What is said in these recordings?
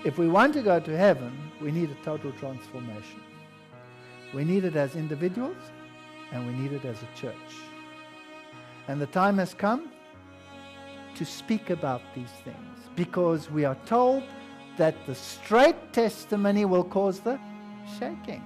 If we want to go to heaven, we need a total transformation. We need it as individuals and we need it as a church. And the time has come to speak about these things because we are told that the straight testimony will cause the shaking.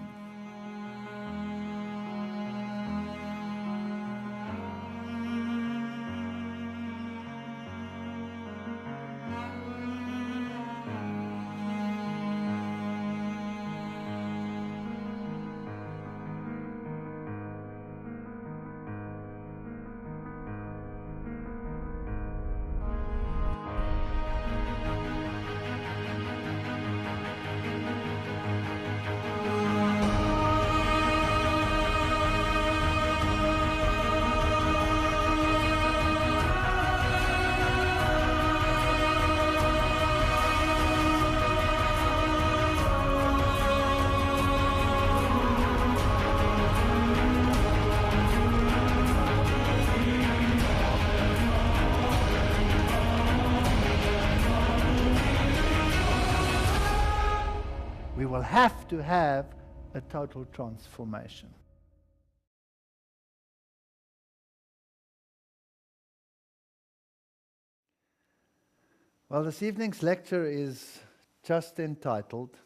We will have to have a total transformation. Well, this evening's lecture is just entitled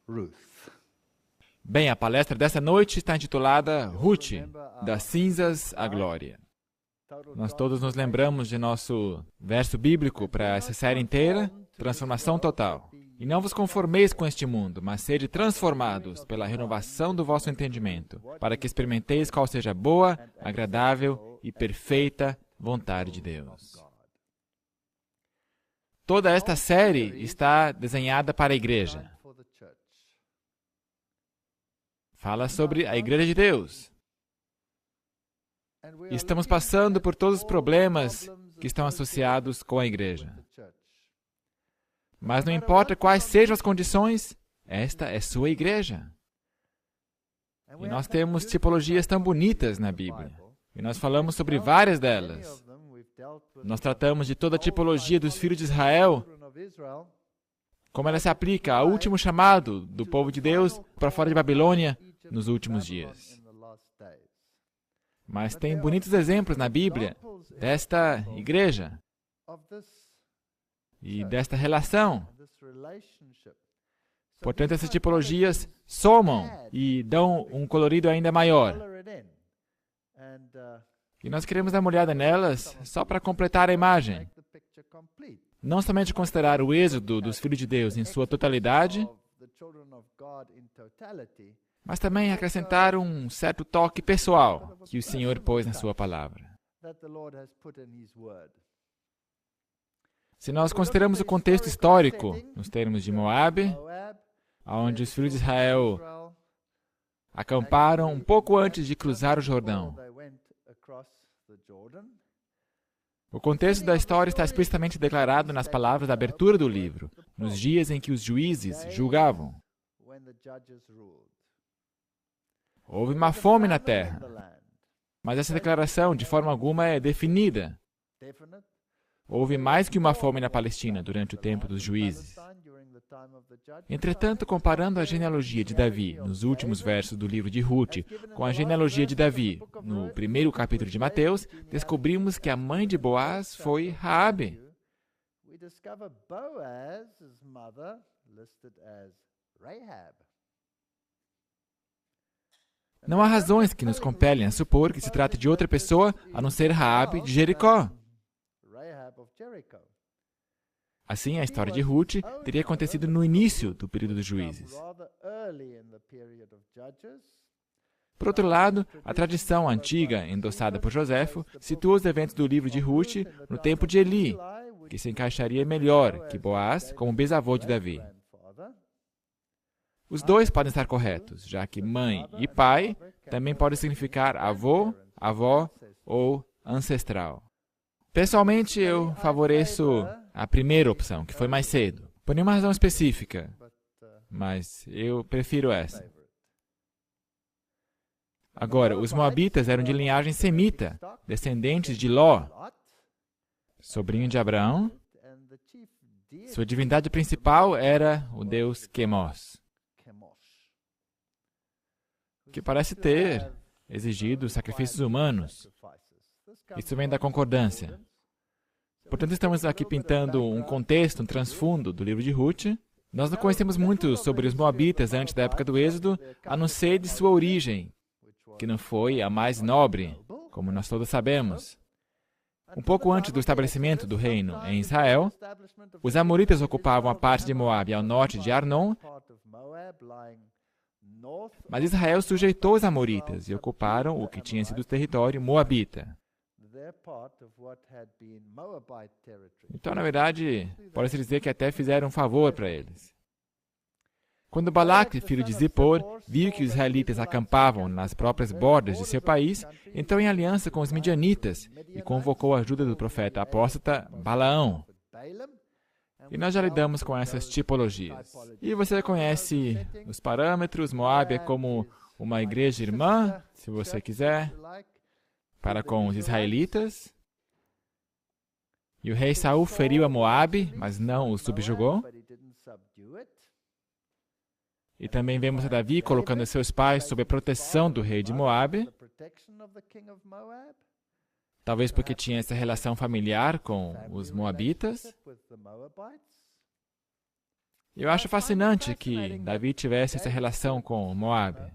Ruth. Bem, a palestra dessa noite está intitulada Ruth, das cinzas à glória. Nós todos nos lembramos de nosso verso bíblico para essa série inteira, transformação total. E não vos conformeis com este mundo, mas sede transformados pela renovação do vosso entendimento, para que experimenteis qual seja a boa, agradável e perfeita vontade de Deus. Toda esta série está desenhada para a igreja. Fala sobre a igreja de Deus. E estamos passando por todos os problemas que estão associados com a igreja. Mas não importa quais sejam as condições, esta é sua igreja. E nós temos tipologias tão bonitas na Bíblia. E nós falamos sobre várias delas. Nós tratamos de toda a tipologia dos filhos de Israel, como ela se aplica ao último chamado do povo de Deus para fora de Babilônia nos últimos dias. Mas tem bonitos exemplos na Bíblia desta igreja e desta relação. Portanto, essas tipologias somam e dão um colorido ainda maior. E nós queremos dar uma olhada nelas só para completar a imagem. Não somente considerar o êxodo dos filhos de Deus em sua totalidade, mas também acrescentar um certo toque pessoal que o Senhor pôs na sua palavra. Se nós consideramos o contexto histórico, nos termos de Moabe, onde os filhos de Israel acamparam um pouco antes de cruzar o Jordão. O contexto da história está explicitamente declarado nas palavras da abertura do livro, nos dias em que os juízes julgavam. Houve uma fome na terra, mas essa declaração de forma alguma é definida. Houve mais que uma fome na Palestina durante o tempo dos juízes. Entretanto, comparando a genealogia de Davi nos últimos versos do livro de Ruth com a genealogia de Davi no primeiro capítulo de Mateus, descobrimos que a mãe de Boaz foi Raabe. Não há razões que nos compelem a supor que se trata de outra pessoa a não ser Raabe de Jericó. Assim, a história de Ruth teria acontecido no início do período dos juízes. Por outro lado, a tradição antiga, endossada por Joséfo, situa os eventos do livro de Ruth no tempo de Eli, que se encaixaria melhor que Boaz como bisavô de Davi. Os dois podem estar corretos, já que mãe e pai também podem significar avô, avó ou ancestral. Pessoalmente, eu favoreço a primeira opção, que foi mais cedo, por nenhuma razão específica, mas eu prefiro essa. Agora, os moabitas eram de linhagem semita, descendentes de Ló, sobrinho de Abraão Sua divindade principal era o deus Quemos, que parece ter exigido sacrifícios humanos. Isso vem da concordância. Portanto, estamos aqui pintando um contexto, um transfundo do livro de Ruth. Nós não conhecemos muito sobre os moabitas antes da época do Êxodo, a não ser de sua origem, que não foi a mais nobre, como nós todos sabemos. Um pouco antes do estabelecimento do reino em Israel, os amoritas ocupavam a parte de Moabe ao norte de Arnon, mas Israel sujeitou os amoritas e ocuparam o que tinha sido o território moabita. Então, na verdade, pode-se dizer que até fizeram um favor para eles. Quando Balaque, filho de Zippor, viu que os israelitas acampavam nas próprias bordas de seu país, entrou em aliança com os midianitas e convocou a ajuda do profeta apóstata Balaão. E nós já lidamos com essas tipologias. E você conhece os parâmetros. Moabe é como uma igreja irmã, se você quiser, para com os israelitas. E o rei Saul feriu a Moabe, mas não o subjugou. E também vemos a Davi colocando seus pais sob a proteção do rei de Moabe, talvez porque tinha essa relação familiar com os moabitas. Eu acho fascinante que Davi tivesse essa relação com Moabe.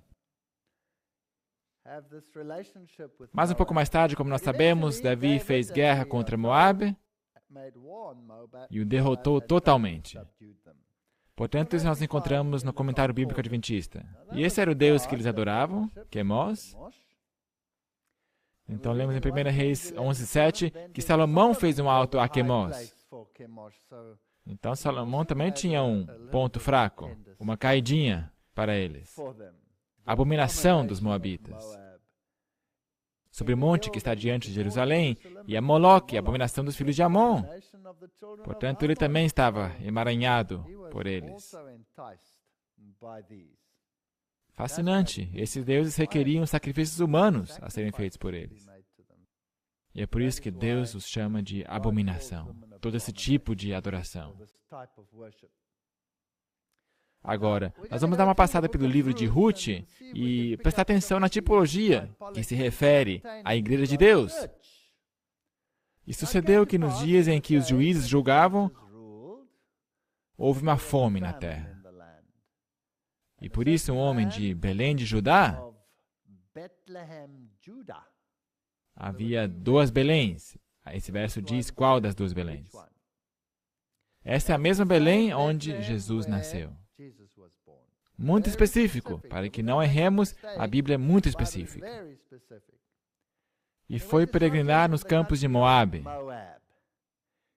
Mas um pouco mais tarde, como nós sabemos, Davi fez guerra contra Moabe e o derrotou totalmente. Portanto, isso nós encontramos no comentário bíblico adventista. E esse era o Deus que eles adoravam, Quemos. Então, lemos em 1 Reis 11:7 que Salomão fez um alto a Quemos. Então, Salomão também tinha um ponto fraco, uma caidinha para eles. A abominação dos moabitas. Sobre o monte que está diante de Jerusalém, e a Moloque, a abominação dos filhos de Amon. Portanto, ele também estava emaranhado por eles. Fascinante. Esses deuses requeriam sacrifícios humanos a serem feitos por eles. E é por isso que Deus os chama de abominação. Todo esse tipo de adoração. Agora, nós vamos dar uma passada pelo livro de Ruth e prestar atenção na tipologia que se refere à Igreja de Deus. E sucedeu que nos dias em que os juízes julgavam, houve uma fome na terra. E por isso um homem de Belém de Judá, havia 2 Beléns. Esse verso diz qual das 2 Beléns. Essa é a mesma Belém onde Jesus nasceu. Muito específico, para que não erremos, a Bíblia é muito específica. E foi peregrinar nos campos de Moabe.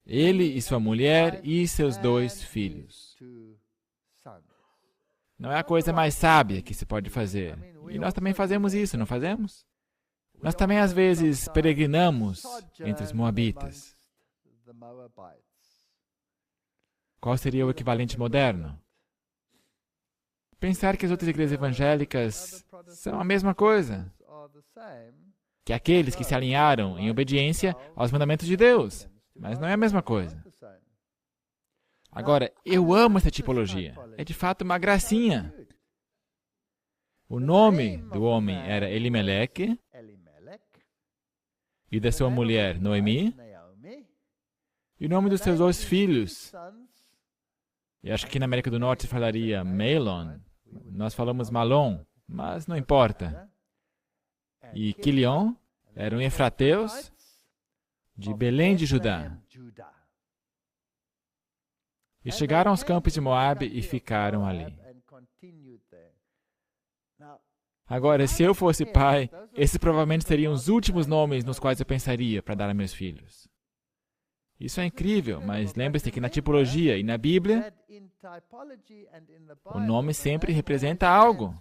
Ele e sua mulher e seus 2 filhos. Não é a coisa mais sábia que se pode fazer. E nós também fazemos isso, não fazemos? Nós também, às vezes, peregrinamos entre os moabitas. Qual seria o equivalente moderno? Pensar que as outras igrejas evangélicas são a mesma coisa que aqueles que se alinharam em obediência aos mandamentos de Deus. Mas não é a mesma coisa. Agora, eu amo essa tipologia. É de fato uma gracinha. O nome do homem era Elimeleque e da sua mulher Noemi. E o nome dos seus 2 filhos, e acho que aqui na América do Norte se falaria Mahlon. Nós falamos Malom, mas não importa. E Quilion eram efrateus de Belém de Judá. E chegaram aos campos de Moabe e ficaram ali. Agora, se eu fosse pai, esses provavelmente seriam os últimos nomes nos quais eu pensaria para dar a meus filhos. Isso é incrível, mas lembre-se que na tipologia e na Bíblia, o nome sempre representa algo.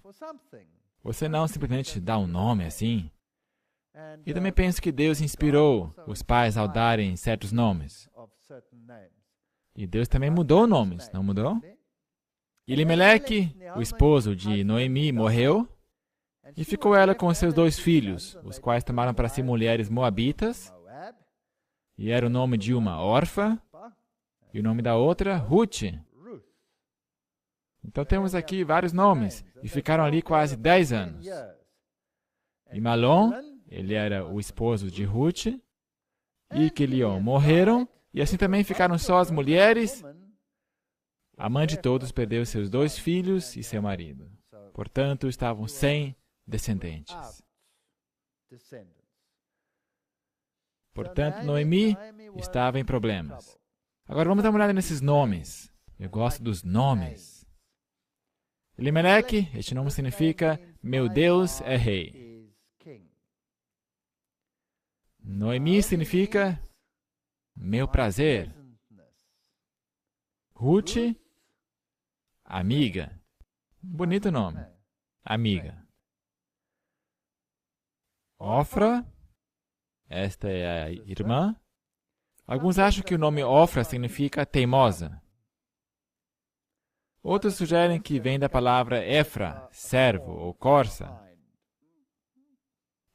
Você não simplesmente dá um nome assim. E também penso que Deus inspirou os pais ao darem certos nomes. E Deus também mudou nomes, não mudou? Elimeleque, o esposo de Noemi, morreu, e ficou ela com seus 2 filhos, os quais tomaram para si mulheres moabitas, e era o nome de uma Orfa, E o nome da outra, Ruth. Então temos aqui vários nomes, e ficaram ali quase 10 anos. E Malom, ele era o esposo de Ruth, e Quilion morreram, e assim também ficaram só as mulheres. A mãe de todos perdeu seus 2 filhos e seu marido. Portanto, estavam sem descendentes. Portanto, Noemi estava em problemas. Agora vamos dar uma olhada nesses nomes. Eu gosto dos nomes. Elimeleque, este nome significa meu Deus é rei. Noemi significa meu prazer. Ruth, amiga. Bonito nome. Amiga. Ofra, esta é a irmã. Alguns acham que o nome Ofra significa teimosa. Outros sugerem que vem da palavra Efra, servo ou corça.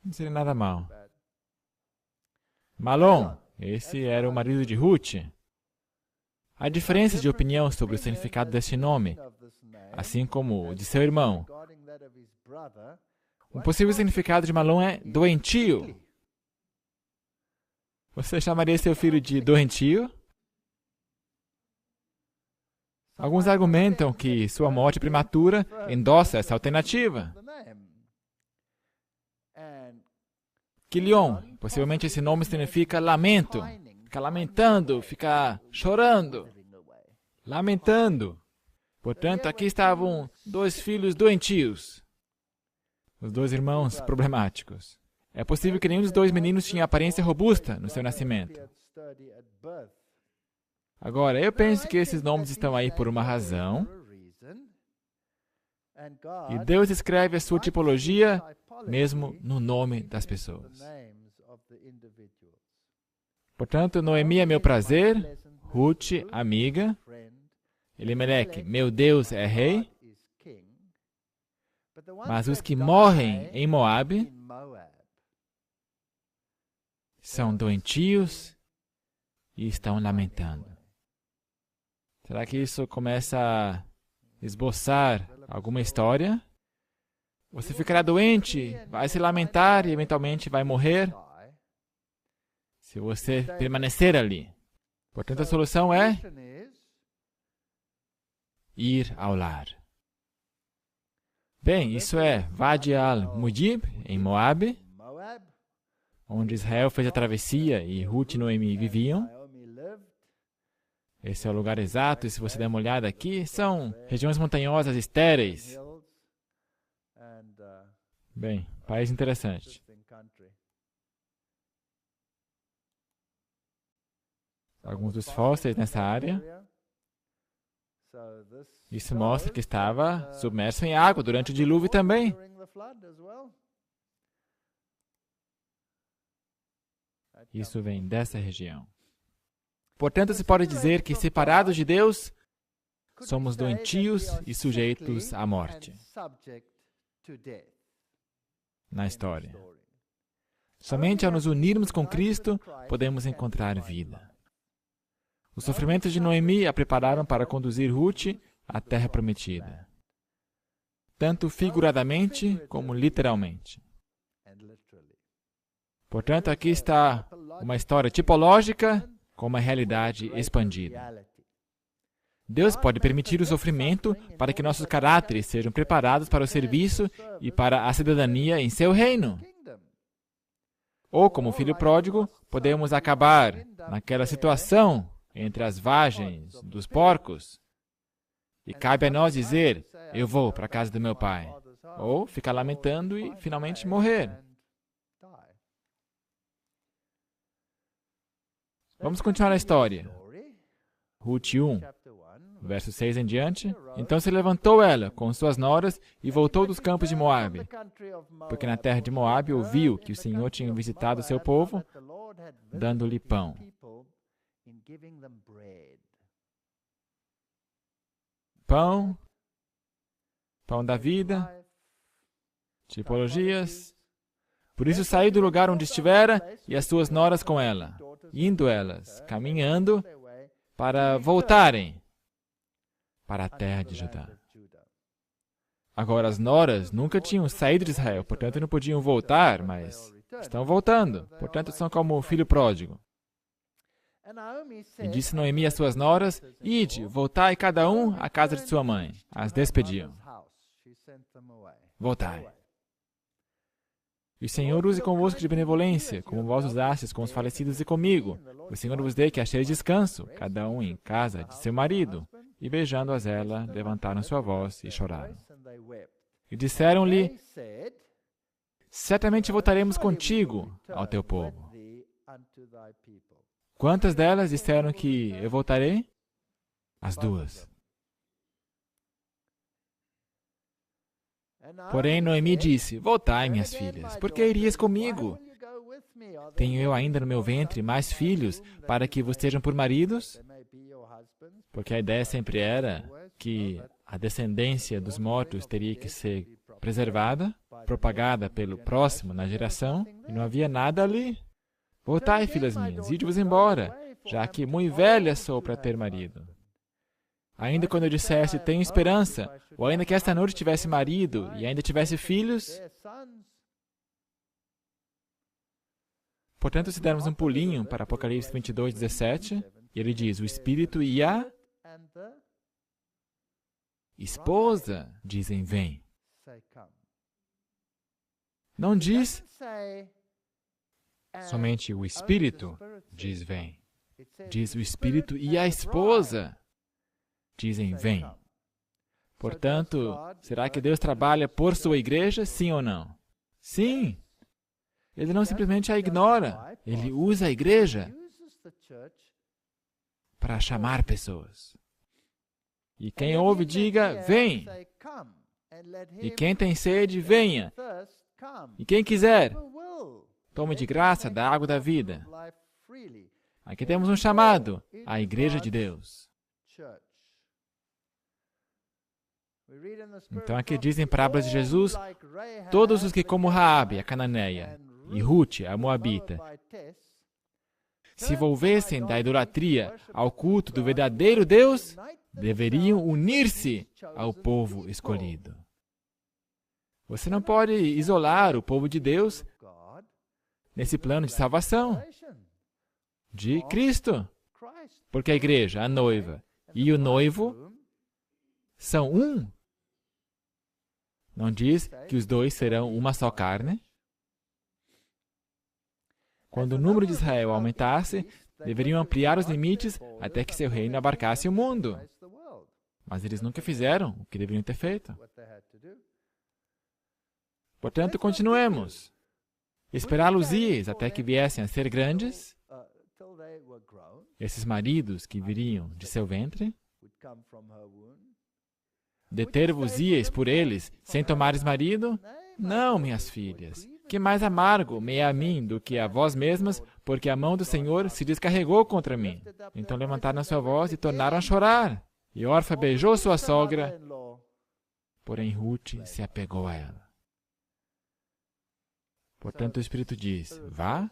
Não seria nada mal. Malom, esse era o marido de Ruth. Há diferenças de opinião sobre o significado deste nome, assim como o de seu irmão. O possível significado de Malom é doentio. Você chamaria seu filho de doentio? Alguns argumentam que sua morte prematura endossa essa alternativa. Quilion, possivelmente esse nome significa lamento. Ficar lamentando, ficar chorando. Lamentando. Portanto, aqui estavam 2 filhos doentios. Os 2 irmãos problemáticos. É possível que nenhum dos 2 meninos tinha aparência robusta no seu nascimento. Agora, eu penso que esses nomes estão aí por uma razão. E Deus escreve a sua tipologia mesmo no nome das pessoas. Portanto, Noemi é meu prazer, Ruth, amiga, Elimeleque, meu Deus é rei, mas os que morrem em Moabe são doentios e estão lamentando. Será que isso começa a esboçar alguma história? Você ficará doente, vai se lamentar e eventualmente vai morrer se você permanecer ali. Portanto, a solução é ir ao lar. Bem, isso é Wadi al-Mudib, em Moabe, onde Israel fez a travessia e Ruth e Noemi viviam. Esse é o lugar exato, e se você der uma olhada aqui, são regiões montanhosas estéreis. Bem, país interessante. Alguns dos fósseis nessa área. Isso mostra que estava submerso em água durante o dilúvio também. Isso vem dessa região. Portanto, se pode dizer que, separados de Deus, somos doentios e sujeitos à morte. Na história. Somente ao nos unirmos com Cristo, podemos encontrar vida. Os sofrimentos de Noemi a prepararam para conduzir Ruth à terra prometida. Tanto figuradamente como literalmente. Portanto, aqui está uma história tipológica com uma realidade expandida. Deus pode permitir o sofrimento para que nossos caráteres sejam preparados para o serviço e para a cidadania em seu reino. Ou, como filho pródigo, podemos acabar naquela situação entre as vagens dos porcos e cabe a nós dizer, eu vou para a casa do meu pai. Ou ficar lamentando e finalmente morrer. Vamos continuar a história. Ruth 1, verso 6 em diante. Então se levantou ela com suas noras e voltou dos campos de Moabe, porque na terra de Moabe ouviu que o Senhor tinha visitado o seu povo, dando-lhe pão. Pão, pão da vida, tipologias. Por isso saiu do lugar onde estivera e as suas noras com ela. Indo elas, caminhando, para voltarem para a terra de Judá. Agora, as noras nunca tinham saído de Israel, portanto não podiam voltar, mas estão voltando. Portanto, são como o filho pródigo. E disse Noemi às suas noras: Ide, voltai cada um à casa de sua mãe. As despediam. Voltai. E o Senhor use convosco de benevolência, como vós usastes com os falecidos e comigo. O Senhor vos dê que acheis descanso, cada um em casa de seu marido. E beijando-as ela, levantaram sua voz e choraram. E disseram-lhe: Certamente voltaremos contigo ao teu povo. Quantas delas disseram que eu voltarei? As duas. Porém, Noemi disse: Voltai, minhas filhas, porque irias comigo? Tenho eu ainda no meu ventre mais filhos para que vos sejam por maridos? Porque a ideia sempre era que a descendência dos mortos teria que ser preservada, propagada pelo próximo na geração, e não havia nada ali. Voltai, filhas minhas, ide-vos embora, já que muito velha sou para ter marido. Ainda quando eu dissesse, tenho esperança, ou ainda que esta noite tivesse marido e ainda tivesse filhos. Portanto, se dermos um pulinho para Apocalipse 22, 17, ele diz, o Espírito e a esposa dizem, vem. Não diz somente o Espírito diz, vem. Diz o Espírito e a esposa dizem, vem. Portanto, será que Deus trabalha por sua igreja, sim ou não? Sim. Ele não simplesmente a ignora. Ele usa a igreja para chamar pessoas. E quem ouve, diga, vem. E quem tem sede, venha. E quem quiser, tome de graça da água da vida. Aqui temos um chamado, a igreja de Deus. Então aqui dizem parábolas de Jesus, todos os que como Raabe, a cananeia, e Ruth, a moabita, se volvessem da idolatria ao culto do verdadeiro Deus, deveriam unir-se ao povo escolhido. Você não pode isolar o povo de Deus nesse plano de salvação de Cristo, porque a igreja, a noiva e o noivo são um. Não diz que os dois serão uma só carne? Quando o número de Israel aumentasse, deveriam ampliar os limites até que seu reino abarcasse o mundo. Mas eles nunca fizeram o que deveriam ter feito. Portanto, continuemos. Esperá-los-ieis até que viessem a ser grandes, esses maridos que viriam de seu ventre, deter-vos-ieis por eles, sem tomares marido? Não, minhas filhas. Que mais amargo me é a mim do que a vós mesmas, porque a mão do Senhor se descarregou contra mim. Então levantaram a sua voz e tornaram a chorar. E Orfa beijou sua sogra, porém Ruth se apegou a ela. Portanto, o Espírito diz, vá.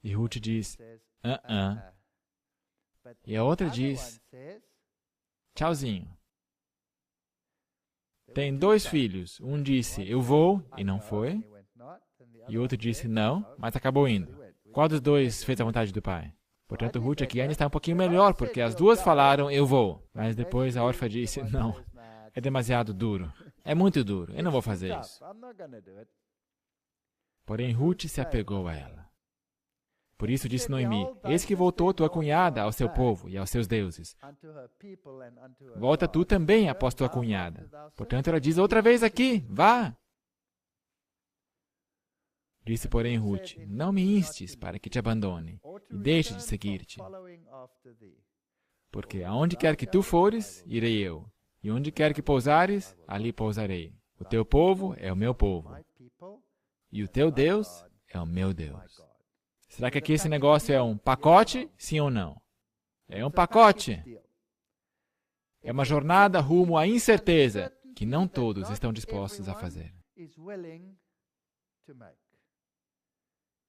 E Ruth diz, E a outra diz, tchauzinho. Tem 2 filhos. Um disse, eu vou, e não foi. E o outro disse, não, mas acabou indo. Qual dos 2 fez a vontade do pai? Portanto, Ruth aqui ainda está um pouquinho melhor, porque as 2 falaram, eu vou. Mas depois a Orfa disse, não, é demasiado duro. É muito duro, eu não vou fazer isso. Porém, Ruth se apegou a ela. Por isso disse Noemi, eis que voltou tua cunhada ao seu povo e aos seus deuses. Volta tu também após tua cunhada. Portanto, ela diz outra vez aqui, vá. Disse, porém, Ruth, não me instes para que te abandone e deixe de seguir-te. Porque aonde quer que tu fores, irei eu. E onde quer que pousares, ali pousarei. O teu povo é o meu povo. E o teu Deus é o meu Deus. Será que aqui esse negócio é um pacote, sim ou não? É um pacote. É uma jornada rumo à incerteza que não todos estão dispostos a fazer.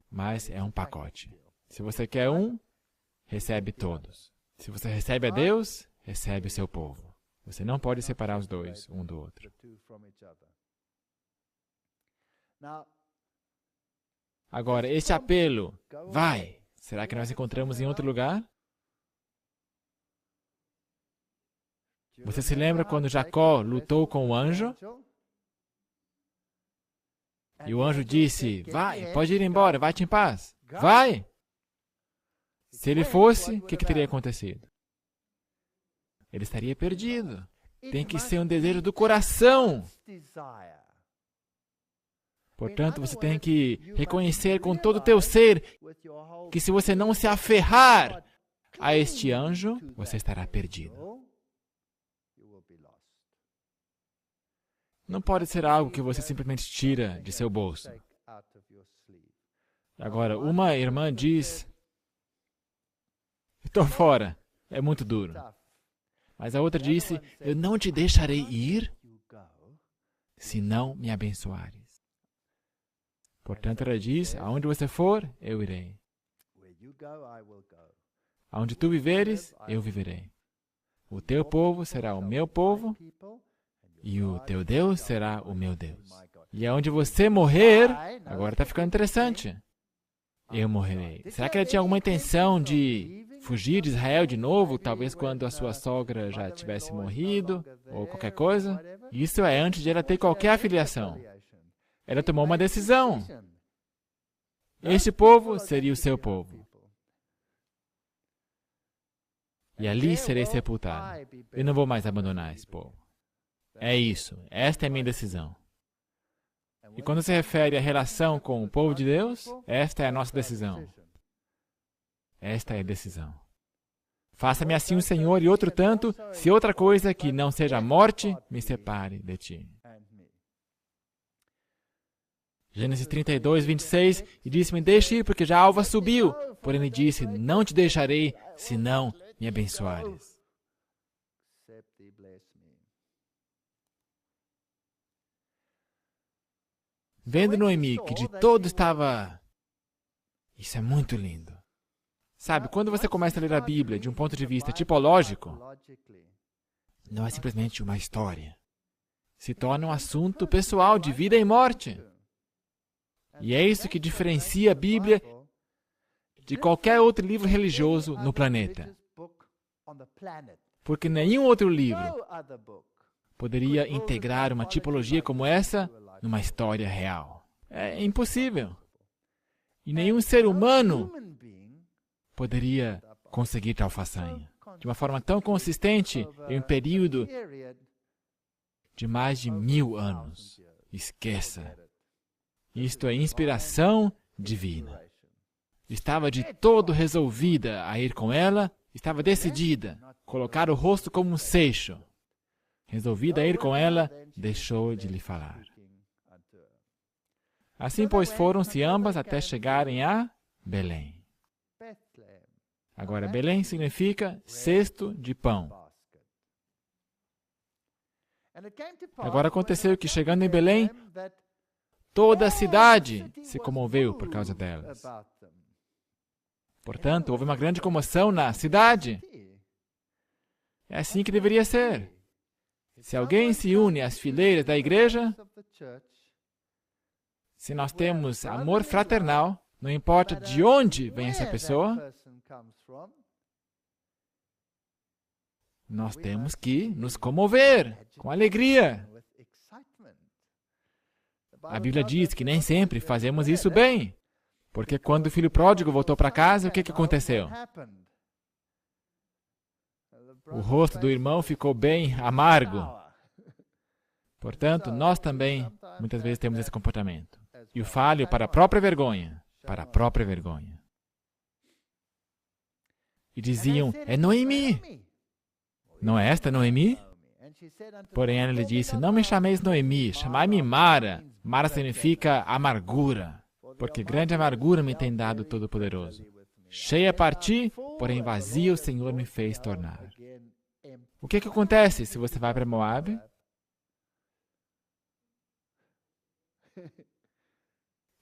Mas é um pacote. Se você quer um, recebe todos. Se você recebe a Deus, recebe o seu povo. Você não pode separar os dois um do outro. Agora, este apelo, vai, será que nós encontramos em outro lugar? Você se lembra quando Jacó lutou com o anjo? E o anjo disse, vai, pode ir embora, vai-te em paz. Vai! Se ele fosse, o que teria acontecido? Ele estaria perdido. Tem que ser um desejo do coração. Portanto, você tem que reconhecer com todo o teu ser que se você não se aferrar a este anjo, você estará perdido. Não pode ser algo que você simplesmente tira de seu bolso. Agora, uma irmã diz, estou fora, é muito duro. Mas a outra disse, eu não te deixarei ir se não me abençoares. Portanto, ela diz, aonde você for, eu irei. Aonde tu viveres, eu viverei. O teu povo será o meu povo e o teu Deus será o meu Deus. E aonde você morrer, agora está ficando interessante. Eu morrerei. Será que ele tinha alguma intenção de fugir de Israel de novo, talvez quando a sua sogra já tivesse morrido, ou qualquer coisa? Isso é antes de ela ter qualquer afiliação. Ela tomou uma decisão. Este povo seria o seu povo. E ali serei sepultado. Eu não vou mais abandonar esse povo. É isso. Esta é a minha decisão. E quando se refere à relação com o povo de Deus, esta é a nossa decisão. Esta é a decisão. Faça-me assim o Senhor e outro tanto, se outra coisa que não seja a morte me separe de ti. Gênesis 32, 26, e disse-me, deixe ir, porque já a alva subiu. Porém ele disse, não te deixarei, se não me abençoares. Vendo Noemi que de todo estava... Isso é muito lindo. Sabe, quando você começa a ler a Bíblia de um ponto de vista tipológico, não é simplesmente uma história. Se torna um assunto pessoal de vida e morte. E é isso que diferencia a Bíblia de qualquer outro livro religioso no planeta. Porque nenhum outro livro poderia integrar uma tipologia como essa numa história real. É impossível. E nenhum ser humano poderia conseguir tal façanha. De uma forma tão consistente em um período de mais de 1000 anos. Esqueça. Isto é inspiração divina. Estava de todo resolvida a ir com ela, estava decidida, colocar o rosto como um seixo. Resolvida a ir com ela, deixou de lhe falar. Assim, pois, foram-se ambas até chegarem a Belém. Agora, Belém significa cesto de pão. Agora aconteceu que, chegando em Belém, toda a cidade se comoveu por causa delas. Portanto, houve uma grande comoção na cidade. É assim que deveria ser. Se alguém se une às fileiras da igreja, se nós temos amor fraternal, não importa de onde vem essa pessoa, nós temos que nos comover com alegria. A Bíblia diz que nem sempre fazemos isso bem, porque quando o filho pródigo voltou para casa, o que aconteceu? O rosto do irmão ficou bem amargo. Portanto, nós também, muitas vezes, temos esse comportamento. E o falho para a própria vergonha. Para a própria vergonha. E diziam, é Noemi. Não é esta Noemi? Porém, ela lhe disse, não me chameis Noemi, chamai-me Mara. Mara significa amargura, porque grande amargura me tem dado o Todo-Poderoso. Cheia parti, porém vazia o Senhor me fez tornar. O que acontece se você vai para Moabe?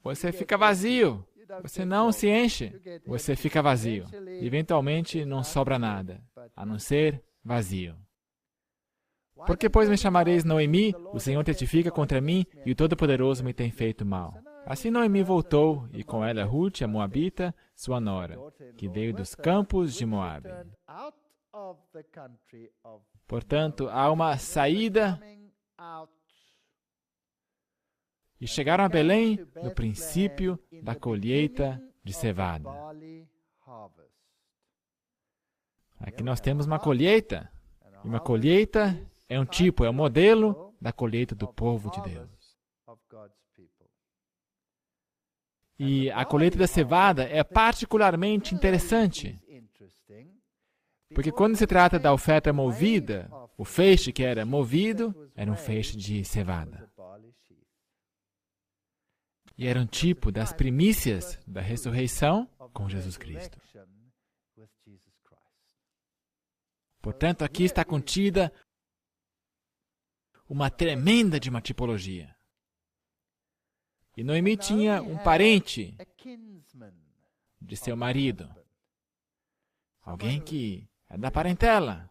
Você fica vazio. Você não se enche, você fica vazio. Eventualmente não sobra nada, a não ser vazio. Por que, pois, me chamareis Noemi? O Senhor testifica contra mim e o Todo-Poderoso me tem feito mal. Assim Noemi voltou, e com ela Ruth, a Moabita, sua nora, que veio dos campos de Moabe. Portanto, há uma saída, e chegaram a Belém no princípio da colheita de cevada. Aqui nós temos uma colheita, e uma colheita é um tipo, é um modelo da colheita do povo de Deus. E a colheita da cevada é particularmente interessante, porque quando se trata da oferta movida, o feixe que era movido era um feixe de cevada. E era um tipo das primícias da ressurreição com Jesus Cristo. Portanto, aqui está contida uma tremenda de uma tipologia. E Noemi tinha um parente de seu marido, alguém que é da parentela,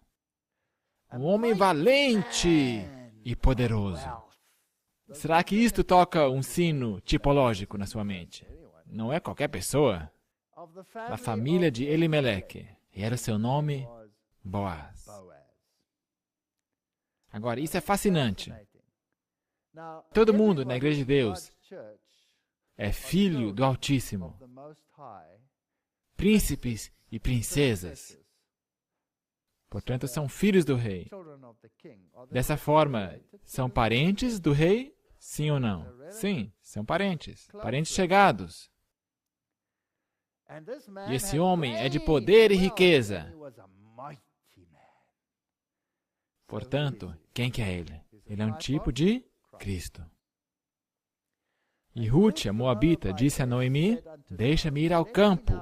um homem valente e poderoso. Será que isto toca um sino tipológico na sua mente? Não é qualquer pessoa. Da família de Elimeleque. E era o seu nome Boaz. Agora, isso é fascinante. Todo mundo na Igreja de Deus é filho do Altíssimo. Príncipes e princesas. Portanto, são filhos do rei. Dessa forma, são parentes do rei? Sim ou não? Sim, são parentes. Parentes chegados. E esse homem é de poder e riqueza. Portanto, quem que é ele? Ele é um tipo de Cristo. E Ruth, a Moabita, disse a Noemi: deixa-me ir ao campo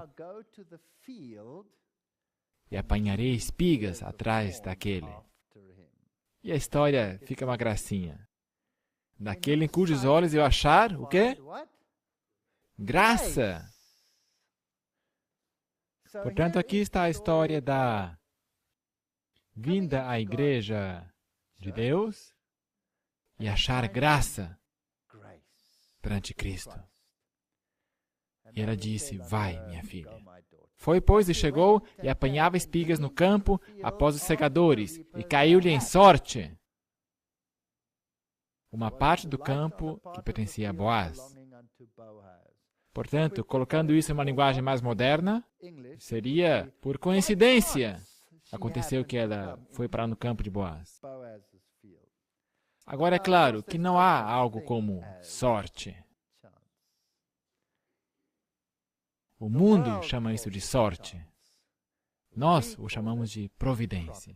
e apanharei espigas atrás daquele. E a história fica uma gracinha. Daquele em cujos olhos eu achar, o quê? Graça! Portanto, aqui está a história da vinda à igreja de Deus e achar graça perante Cristo. E ela disse: vai, minha filha. Foi, pois, e chegou e apanhava espigas no campo após os segadores, e caiu-lhe em sorte uma parte do campo que pertencia a Boaz. Portanto, colocando isso em uma linguagem mais moderna, seria por coincidência aconteceu que ela foi parar no campo de Boaz. Agora, é claro que não há algo como sorte. O mundo chama isso de sorte. Nós o chamamos de providência.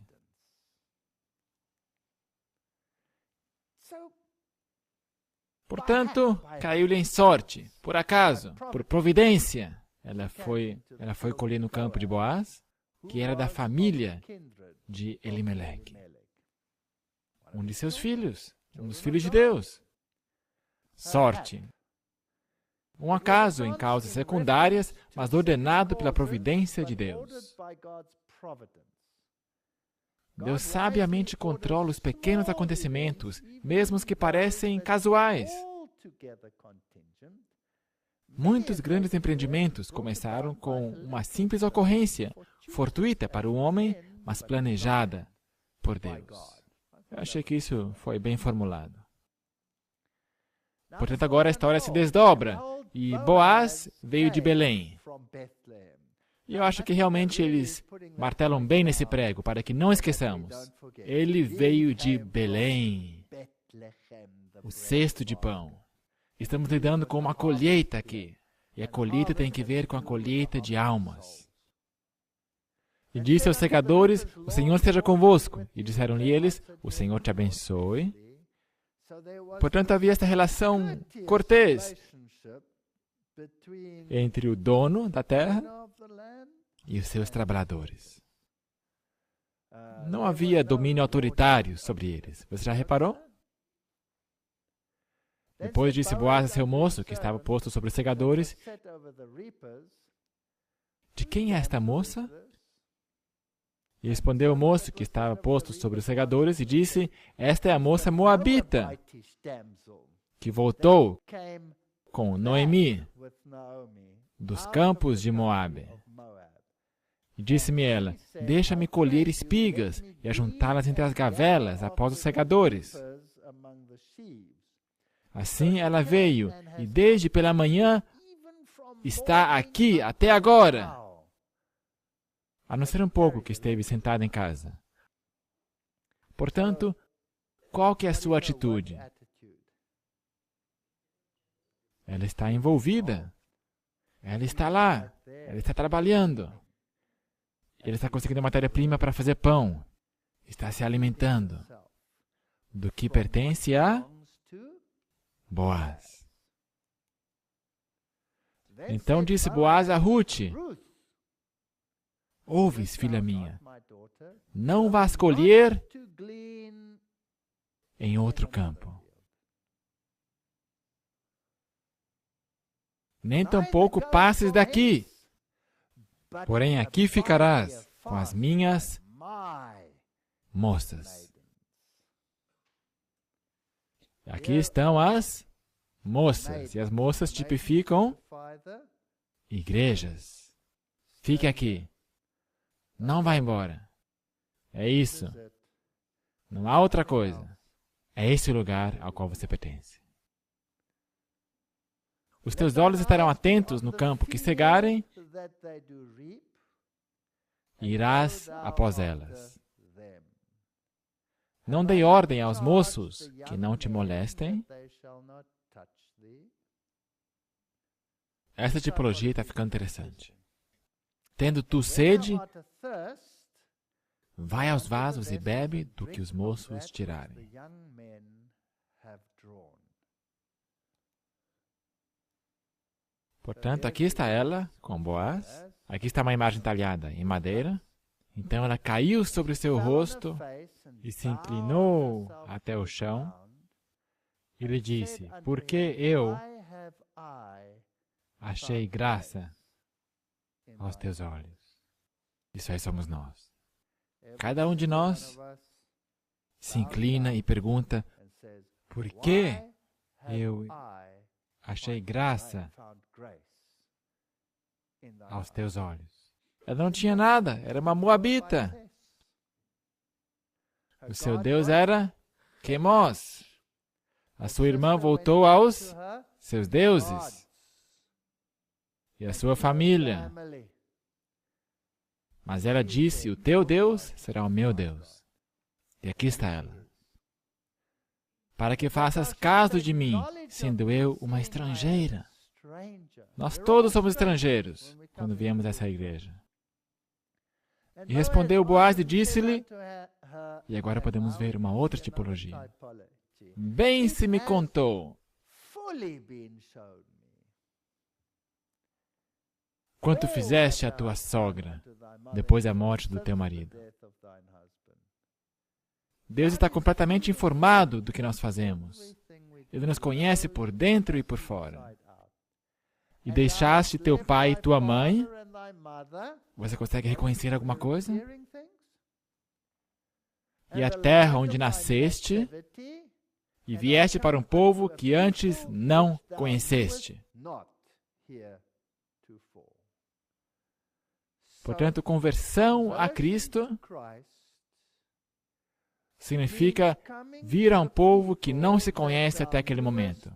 Portanto, caiu-lhe em sorte, por acaso, por providência. Ela foi colher no campo de Boaz, que era da família de Elimeleque. Um de seus filhos, um dos filhos de Deus. Sorte. Um acaso em causas secundárias, mas ordenado pela providência de Deus. Deus sabiamente controla os pequenos acontecimentos, mesmo os que parecem casuais. Muitos grandes empreendimentos começaram com uma simples ocorrência, fortuita para o homem, mas planejada por Deus. Eu achei que isso foi bem formulado. Portanto, agora a história se desdobra, e Boaz veio de Belém. E eu acho que realmente eles martelam bem nesse prego, para que não esqueçamos. Ele veio de Belém, o cesto de pão. Estamos lidando com uma colheita aqui. E a colheita tem que ver com a colheita de almas. E disse aos segadores: o Senhor esteja convosco. E disseram-lhe eles: o Senhor te abençoe. Portanto, havia esta relação cortês entre o dono da terra e os seus trabalhadores. Não havia domínio autoritário sobre eles. Você já reparou? Depois disse Boaz a seu moço, que estava posto sobre os segadores: de quem é esta moça? E respondeu o moço, que estava posto sobre os segadores, e disse: esta é a moça moabita, que voltou com Noemi, dos campos de Moabe. E disse-me ela: deixa-me colher espigas e ajuntá-las entre as gavelas após os segadores. Assim ela veio, e desde pela manhã está aqui até agora, a não ser um pouco que esteve sentada em casa. Portanto, qual que é a sua atitude? Ela está envolvida. Ela está lá. Ela está trabalhando. Ela está conseguindo matéria-prima para fazer pão. Está se alimentando do que pertence a Boaz. Então disse Boaz a Ruth: ouves, filha minha, não vás colher em outro campo, nem tampouco passes daqui, porém aqui ficarás com as minhas moças. Aqui estão as moças, e as moças tipificam igrejas. Fique aqui. Não vá embora. É isso. Não há outra coisa. É esse o lugar ao qual você pertence. Os teus olhos estarão atentos no campo que cegarem, e irás após elas. Não dei ordem aos moços que não te molestem. Essa tipologia está ficando interessante. Tendo tu sede, vai aos vasos e bebe do que os moços tirarem. Portanto, aqui está ela, com Boaz. Aqui está uma imagem talhada em madeira. Então ela caiu sobre o seu rosto e se inclinou até o chão. E lhe disse: porque eu achei graça aos teus olhos. Isso aí somos nós. Cada um de nós se inclina e pergunta: por que eu achei graça aos teus olhos? Ela não tinha nada, era uma moabita. O seu Deus era Quemos. A sua irmã voltou aos seus deuses e a sua família. Mas ela disse: o teu Deus será o meu Deus. E aqui está ela. Para que faças caso de mim, sendo eu uma estrangeira. Nós todos somos estrangeiros quando viemos a essa igreja. E respondeu Boaz e disse-lhe, e agora podemos ver uma outra tipologia. Bem se me contou quanto fizeste à tua sogra depois da morte do teu marido. Deus está completamente informado do que nós fazemos. Ele nos conhece por dentro e por fora. E deixaste teu pai e tua mãe. Você consegue reconhecer alguma coisa? E a terra onde nasceste, e vieste para um povo que antes não conheceste. Portanto, conversão a Cristo significa vir a um povo que não se conhece até aquele momento.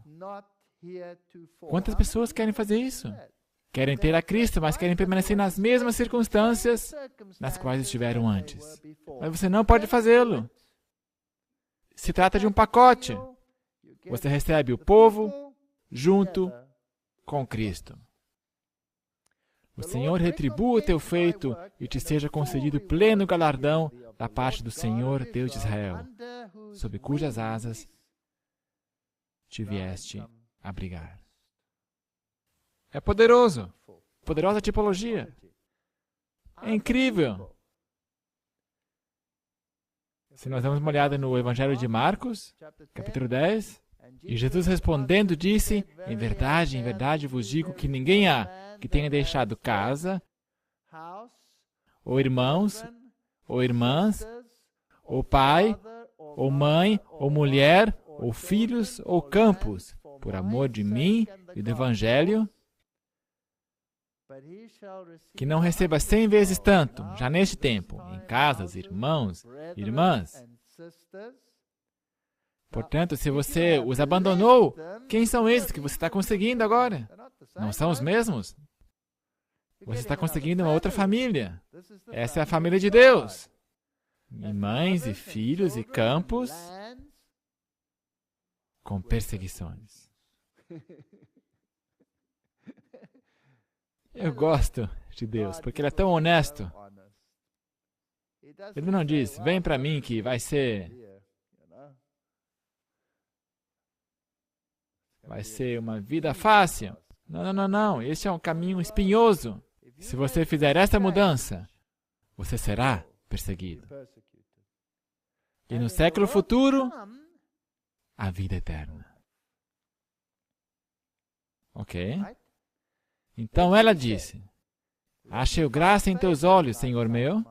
Quantas pessoas querem fazer isso? Querem ter a Cristo, mas querem permanecer nas mesmas circunstâncias nas quais estiveram antes. Mas você não pode fazê-lo. Se trata de um pacote. Você recebe o povo junto com Cristo. O Senhor retribua o teu feito e te seja concedido pleno galardão da parte do Senhor, Deus de Israel, sob cujas asas te vieste abrigar. É poderoso. Poderosa tipologia. É incrível. Se nós damos uma olhada no Evangelho de Marcos, capítulo 10, E Jesus respondendo disse, em verdade vos digo que ninguém há que tenha deixado casa, ou irmãos, ou irmãs, ou pai, ou mãe, ou mulher, ou filhos, ou campos, por amor de mim e do Evangelho, que não receba 100 vezes tanto, já neste tempo, em casas, irmãos, irmãs. Portanto, se você os abandonou, quem são esses que você está conseguindo agora? Não são os mesmos? Você está conseguindo uma outra família. Essa é a família de Deus. E mães, e filhos, e campos, com perseguições. Eu gosto de Deus, porque Ele é tão honesto. Ele não diz, vem para mim que vai ser uma vida fácil. Não. Esse é um caminho espinhoso. Se você fizer essa mudança, você será perseguido. E no século futuro, a vida eterna. Ok? Então ela disse, achei graça em teus olhos, Senhor meu,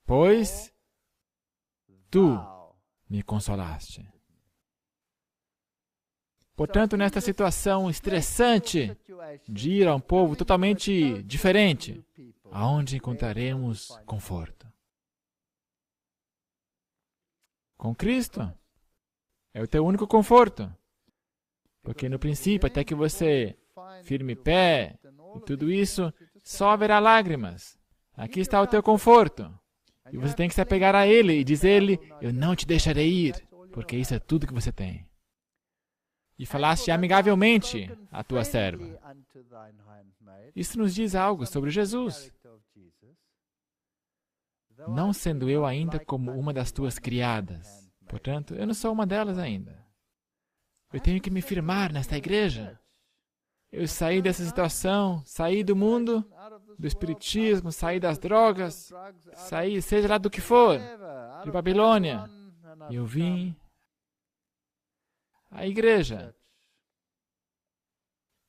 pois tu me consolaste. Portanto, nesta situação estressante de ir a um povo totalmente diferente, aonde encontraremos conforto? Com Cristo. É o teu único conforto. Porque no princípio, até que você firme pé e tudo isso, só haverá lágrimas. Aqui está o teu conforto. E você tem que se apegar a Ele e dizer-lhe, eu não te deixarei ir, porque isso é tudo que você tem. E falaste amigavelmente à tua serva. Isso nos diz algo sobre Jesus. Não sendo eu ainda como uma das tuas criadas. Portanto, eu não sou uma delas ainda. Eu tenho que me firmar nesta igreja. Eu saí dessa situação, saí do mundo, do espiritismo, saí das drogas, saí, seja lá do que for, de Babilônia. E eu vim à igreja.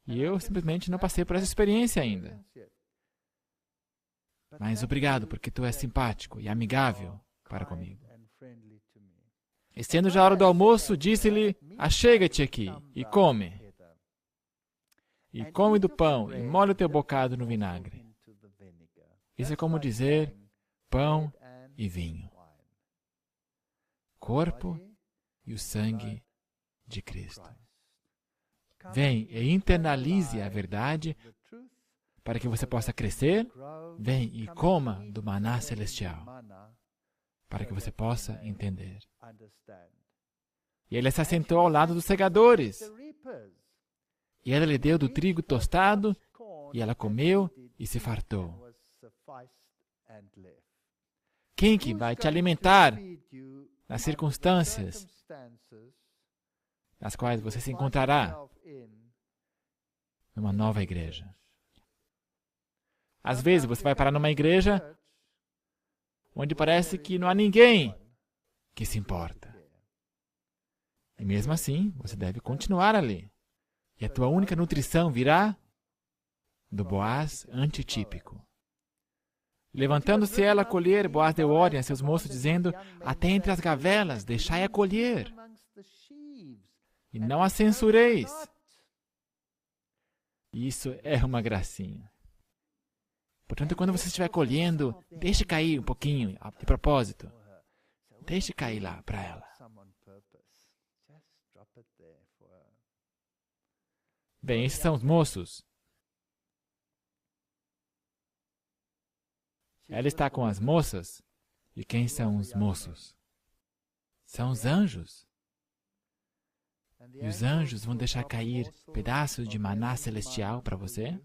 E eu simplesmente não passei por essa experiência ainda. Mas obrigado, porque tu és simpático e amigável para comigo. E sendo já a hora do almoço, disse-lhe, achega-te aqui e come. E come do pão e molha o teu bocado no vinagre. Isso é como dizer pão e vinho. Corpo e o sangue de Cristo. Vem e internalize a verdade para que você possa crescer. Vem e coma do maná celestial para que você possa entender. E ele se assentou ao lado dos segadores. E ela lhe deu do trigo tostado, e ela comeu e se fartou. Quem que vai te alimentar nas circunstâncias nas quais você se encontrará numa nova igreja? Às vezes você vai parar numa igreja onde parece que não há ninguém que se importa. E mesmo assim, você deve continuar ali. E a tua única nutrição virá do Boaz antitípico. Levantando-se ela a colher, Boaz deu ordem a seus moços, dizendo, até entre as gavelas, deixai-a colher. E não a censureis. Isso é uma gracinha. Portanto, quando você estiver colhendo, deixe cair um pouquinho, de propósito. Deixe cair lá para ela. Bem, esses são os moços. Ela está com as moças. E quem são os moços? São os anjos. E os anjos vão deixar cair pedaços de maná celestial para você,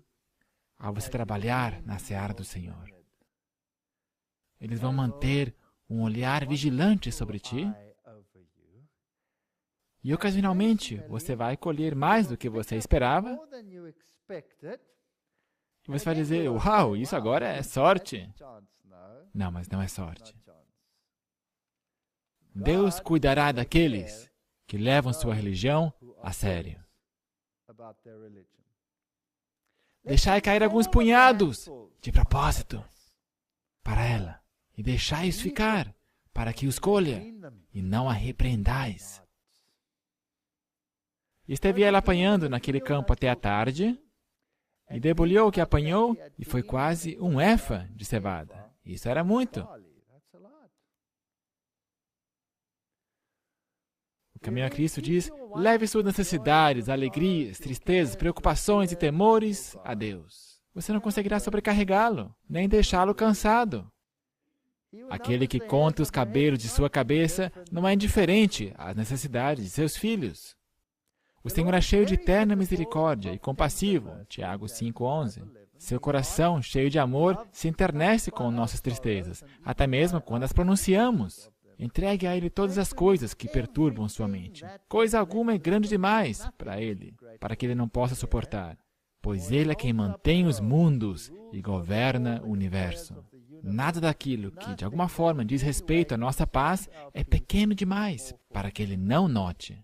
ao você trabalhar na seara do Senhor. Eles vão manter um olhar vigilante sobre ti. E ocasionalmente você vai colher mais do que você esperava. E você vai dizer, uau, isso agora é sorte. Não, mas não é sorte. Deus cuidará daqueles que levam sua religião a sério. Deixai cair alguns punhados, de propósito, para ela, e deixai-os ficar, para que os colha, e não a repreendais. E esteve ela apanhando naquele campo até a tarde, e debulhou o que apanhou, e foi quase um éfa de cevada. Isso era muito. O Caminho a Cristo diz: leve suas necessidades, alegrias, tristezas, preocupações e temores a Deus. Você não conseguirá sobrecarregá-lo, nem deixá-lo cansado. Aquele que conta os cabelos de sua cabeça não é indiferente às necessidades de seus filhos. O Senhor é cheio de eterna misericórdia e compassivo, Tiago 5:11. Seu coração, cheio de amor, se enternece com nossas tristezas, até mesmo quando as pronunciamos. Entregue a Ele todas as coisas que perturbam sua mente. Coisa alguma é grande demais para Ele, para que Ele não possa suportar. Pois Ele é quem mantém os mundos e governa o universo. Nada daquilo que, de alguma forma, diz respeito à nossa paz é pequeno demais para que Ele não note.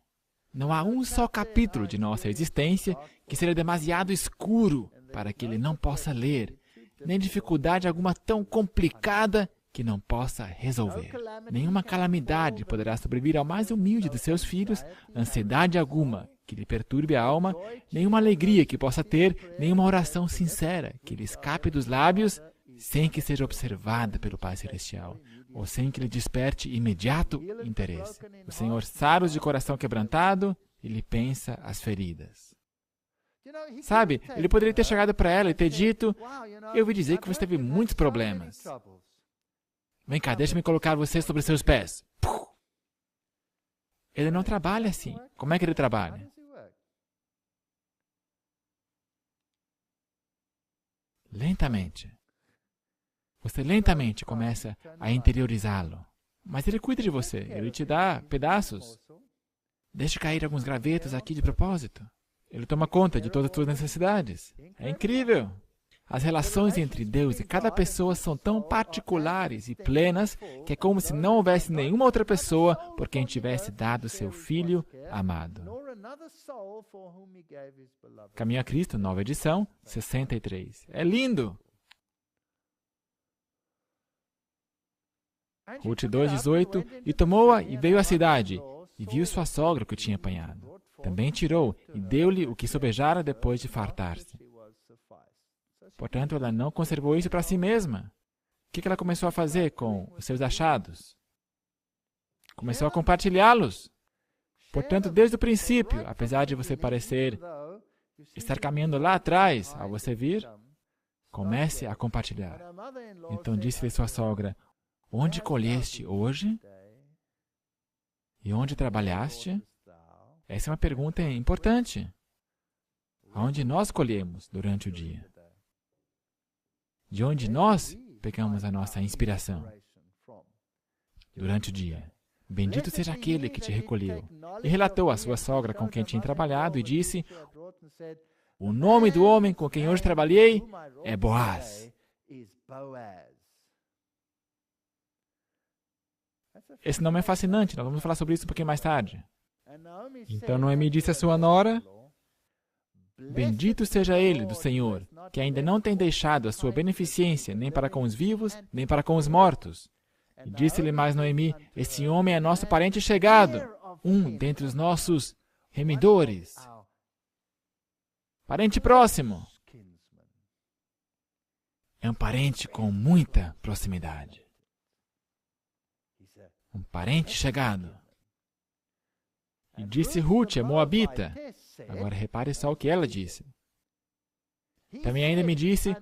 Não há um só capítulo de nossa existência que seja demasiado escuro para que Ele não possa ler, nem dificuldade alguma tão complicada que não possa resolver. Nenhuma calamidade poderá sobrevir ao mais humilde dos seus filhos, ansiedade alguma que lhe perturbe a alma, nenhuma alegria que possa ter, nenhuma oração sincera que lhe escape dos lábios, sem que seja observada pelo Pai Celestial, ou sem que lhe desperte imediato interesse. O Senhor sara os de coração quebrantado e lhe pensa as feridas. Sabe, Ele poderia ter chegado para ela e ter dito: eu ouvi dizer que você teve muitos problemas. Vem cá, deixa-me colocar você sobre seus pés. Ele não trabalha assim. Como é que ele trabalha? Lentamente. Você lentamente começa a interiorizá-lo. Mas Ele cuida de você. Ele te dá pedaços. Deixe cair alguns gravetos aqui de propósito. Ele toma conta de todas as suas necessidades. É incrível. As relações entre Deus e cada pessoa são tão particulares e plenas que é como se não houvesse nenhuma outra pessoa por quem tivesse dado seu Filho amado. Caminho a Cristo, nova edição, 63. É lindo! Ruth 2:18. E tomou-a e veio à cidade, e viu sua sogra que o tinha apanhado. Também tirou e deu-lhe o que sobejara depois de fartar-se. Portanto, ela não conservou isso para si mesma. O que ela começou a fazer com os seus achados? Começou a compartilhá-los. Portanto, desde o princípio, apesar de você parecer estar caminhando lá atrás, ao você vir, comece a compartilhar. Então disse-lhe sua sogra: onde colheste hoje? E onde trabalhaste? Essa é uma pergunta importante. Aonde nós colhemos durante o dia? De onde nós pegamos a nossa inspiração durante o dia? Bendito seja aquele que te recolheu. E relatou à sua sogra com quem tinha trabalhado e disse: o nome do homem com quem hoje trabalhei é Boaz. Esse nome é fascinante, nós vamos falar sobre isso um pouquinho mais tarde. Então Noemi disse à sua nora: bendito seja ele do Senhor, que ainda não tem deixado a sua beneficência nem para com os vivos, nem para com os mortos. E disse-lhe mais Noemi: esse homem é nosso parente chegado, um dentre os nossos remidores. Parente próximo. É um parente com muita proximidade. Um parente chegado. E disse Ruth, a moabita. Agora repare só o que ela disse. Também ainda me disse: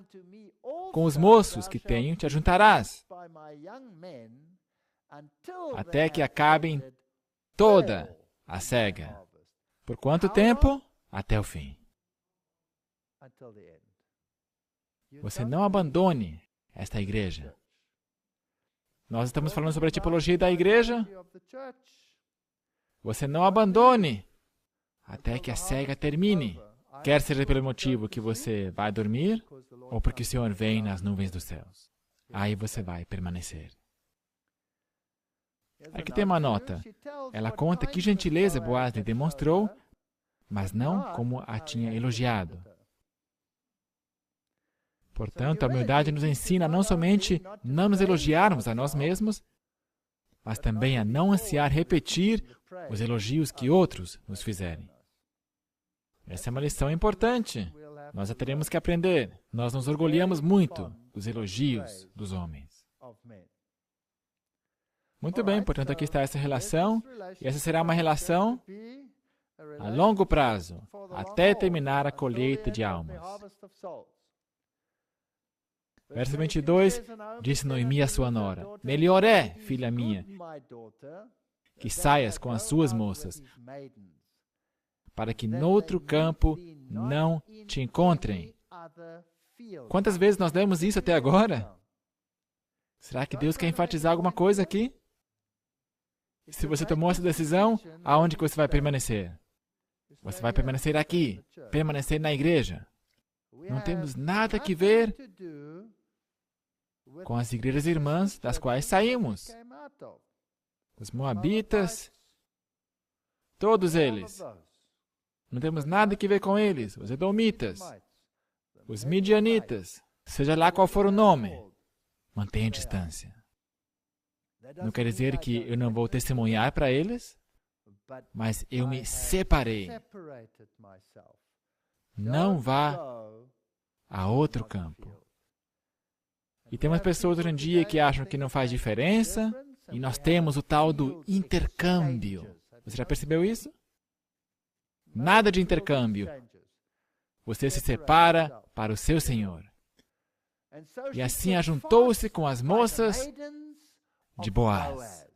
com os moços que tenho te ajuntarás, até que acabem toda a cega. Por quanto tempo? Até o fim. Você não abandone esta igreja. Nós estamos falando sobre a tipologia da igreja. Você não abandone até que a cega termine, quer seja pelo motivo que você vai dormir ou porque o Senhor vem nas nuvens dos céus. Aí você vai permanecer. Aqui tem uma nota. Ela conta que gentileza Boaz lhe demonstrou, mas não como a tinha elogiado. Portanto, a humildade nos ensina a não somente não nos elogiarmos a nós mesmos, mas também a não ansiar repetir os elogios que outros nos fizerem. Essa é uma lição importante. Nós a teremos que aprender. Nós nos orgulhamos muito dos elogios dos homens. Muito bem, portanto, aqui está essa relação, e essa será uma relação a longo prazo, até terminar a colheita de almas. Verso 22, disse Noemi à sua nora: melhor é, filha minha, que saias com as suas moças, para que noutro campo não te encontrem. Quantas vezes nós lemos isso até agora? Será que Deus quer enfatizar alguma coisa aqui? Se você tomou essa decisão, aonde que você vai permanecer? Você vai permanecer aqui, permanecer na igreja. Não temos nada que ver com as igrejas irmãs das quais saímos. Os moabitas, todos eles. Não temos nada que ver com eles. Os edomitas, os midianitas, seja lá qual for o nome, mantenha distância. Não quer dizer que eu não vou testemunhar para eles, mas eu me separei. Não vá a outro campo. E tem umas pessoas hoje em dia que acham que não faz diferença, e nós temos o tal do intercâmbio. Você já percebeu isso? Nada de intercâmbio. Você se separa para o seu Senhor. E assim ajuntou-se com as moças de Boaz,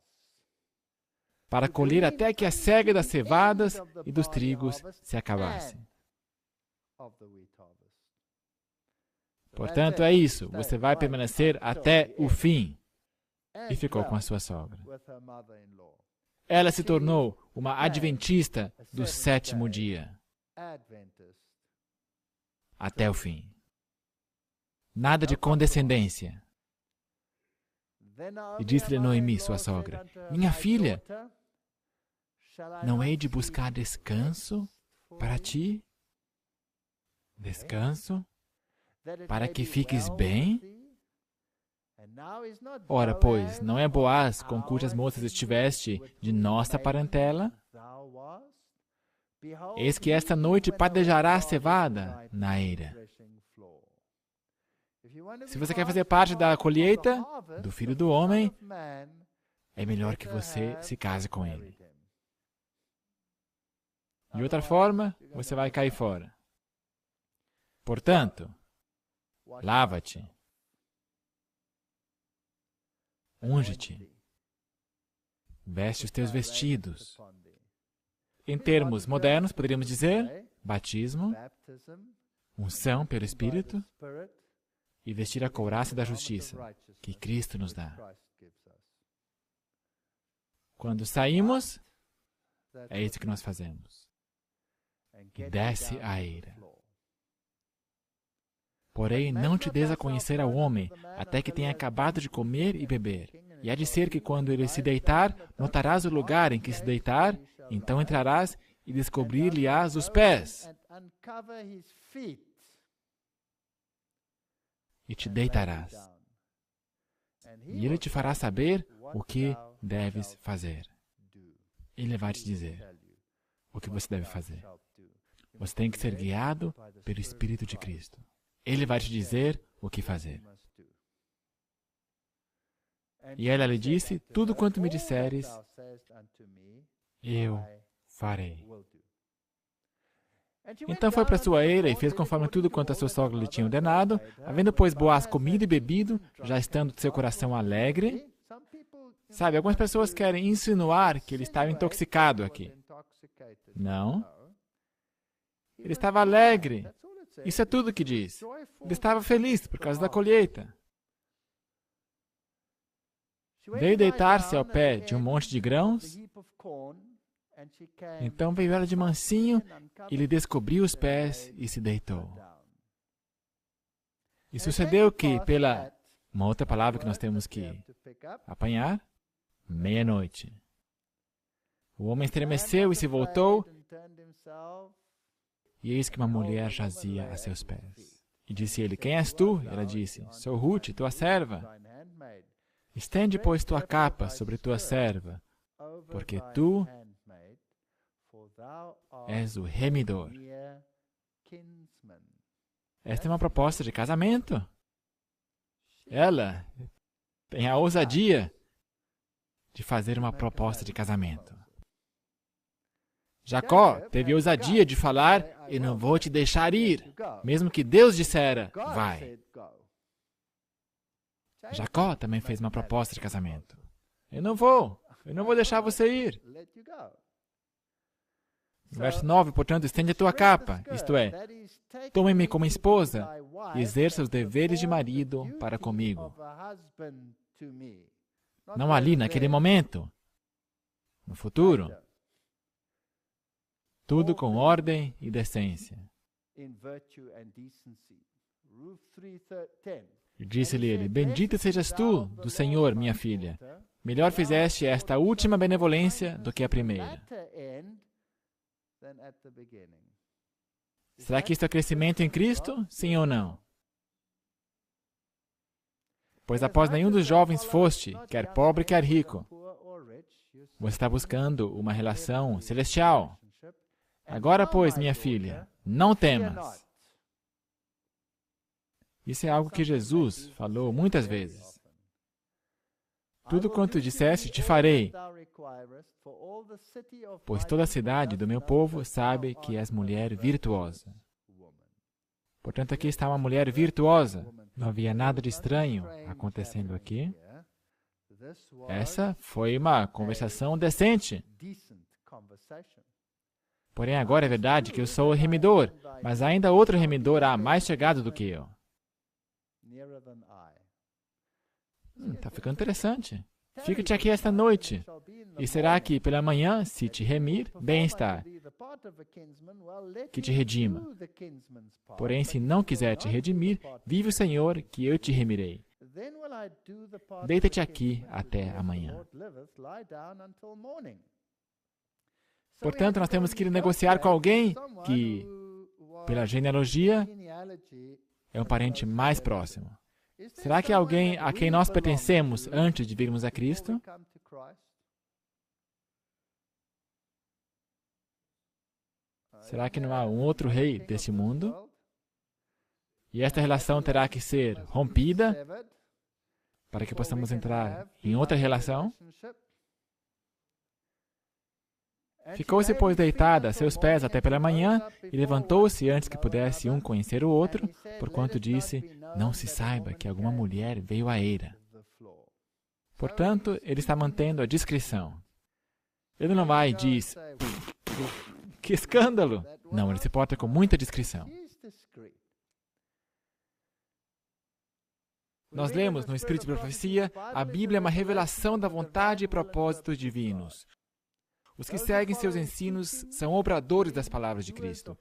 para colher até que a cega das cevadas e dos trigos se acabasse. Portanto, é isso. Você vai permanecer até o fim. E ficou com a sua sogra. Ela se tornou uma adventista do sétimo dia. Até o fim. Nada de condescendência. E disse-lhe Noemi, sua sogra: minha filha, não hei de buscar descanso para ti? Descanso? Para que fiques bem? Ora, pois, não é Boaz com cujas moças estiveste de nossa parentela? Eis que esta noite padejará a cevada na eira. Se você quer fazer parte da colheita do Filho do Homem, é melhor que você se case com ele. De outra forma, você vai cair fora. Portanto, lava-te, unge-te, veste os teus vestidos. Em termos modernos, poderíamos dizer batismo, unção pelo Espírito e vestir a couraça da justiça que Cristo nos dá. Quando saímos, é isso que nós fazemos. E desce a eira. Porém, não te des a conhecer ao homem, até que tenha acabado de comer e beber. E há de ser que quando ele se deitar, notarás o lugar em que se deitar, então entrarás e descobrir-lhe-ás os pés. E te deitarás. E ele te fará saber o que deves fazer. Ele vai te dizer o que você deve fazer. Você tem que ser guiado pelo Espírito de Cristo. Ele vai te dizer o que fazer. E ela lhe disse: tudo quanto me disseres, eu farei. Então foi para sua eira e fez conforme tudo quanto a sua sogra lhe tinha ordenado. Havendo, pois, Boaz comido e bebido, já estando seu coração alegre. Sabe, algumas pessoas querem insinuar que ele estava intoxicado aqui. Não. Ele estava alegre. Isso é tudo que diz. Ele estava feliz por causa da colheita. Veio deitar-se ao pé de um monte de grãos. Então veio ela de mansinho e lhe descobriu os pés e se deitou. E sucedeu que, pela uma outra palavra que nós temos que apanhar, meia-noite. O homem estremeceu e se voltou, e eis que uma mulher jazia a seus pés. E disse ele, quem és tu? Ela disse, sou Ruth, tua serva. Estende, pois, tua capa sobre tua serva, porque tu és o remidor. Esta é uma proposta de casamento. Ela tem a ousadia de fazer uma proposta de casamento. Jacó teve a ousadia de falar, eu não vou te deixar ir, mesmo que Deus dissera, vai. Jacó também fez uma proposta de casamento. Eu não vou deixar você ir. No verso 9, portanto, estende a tua capa, isto é, tome-me como esposa e exerça os deveres de marido para comigo. Não ali, naquele momento. No futuro. Tudo com ordem e decência. E disse-lhe ele, bendita sejas tu do Senhor, minha filha. Melhor fizeste esta última benevolência do que a primeira. Será que isto é crescimento em Cristo? Sim ou não? Pois após nenhum dos jovens foste, quer pobre, quer rico. Você está buscando uma relação celestial. Agora, pois, minha filha, não temas. Isso é algo que Jesus falou muitas vezes. Tudo quanto disseste, te farei, pois toda a cidade do meu povo sabe que és mulher virtuosa. Portanto, aqui está uma mulher virtuosa. Não havia nada de estranho acontecendo aqui. Essa foi uma conversação decente. Porém, agora é verdade que eu sou o remidor, mas ainda outro remidor há mais chegado do que eu. Está ficando interessante. Fica-te aqui esta noite. E será que pela manhã, se te remir, bem-estar, que te redima. Porém, se não quiser te redimir, vive o Senhor, que eu te remirei. Deita-te aqui até amanhã. Portanto, nós temos que negociar com alguém que, pela genealogia, é um parente mais próximo. Será que é alguém a quem nós pertencemos antes de virmos a Cristo? Será que não há um outro rei deste mundo? E esta relação terá que ser rompida para que possamos entrar em outra relação? Ficou-se, pois, deitada a seus pés até pela manhã e levantou-se antes que pudesse um conhecer o outro, porquanto disse, não se saiba que alguma mulher veio à eira. Portanto, ele está mantendo a discrição. Ele não vai e diz, que escândalo! Não, ele se porta com muita discrição. Nós lemos no Espírito de Profecia, a Bíblia é uma revelação da vontade e propósitos divinos. Os que seguem seus ensinos são obradores das palavras de Cristo.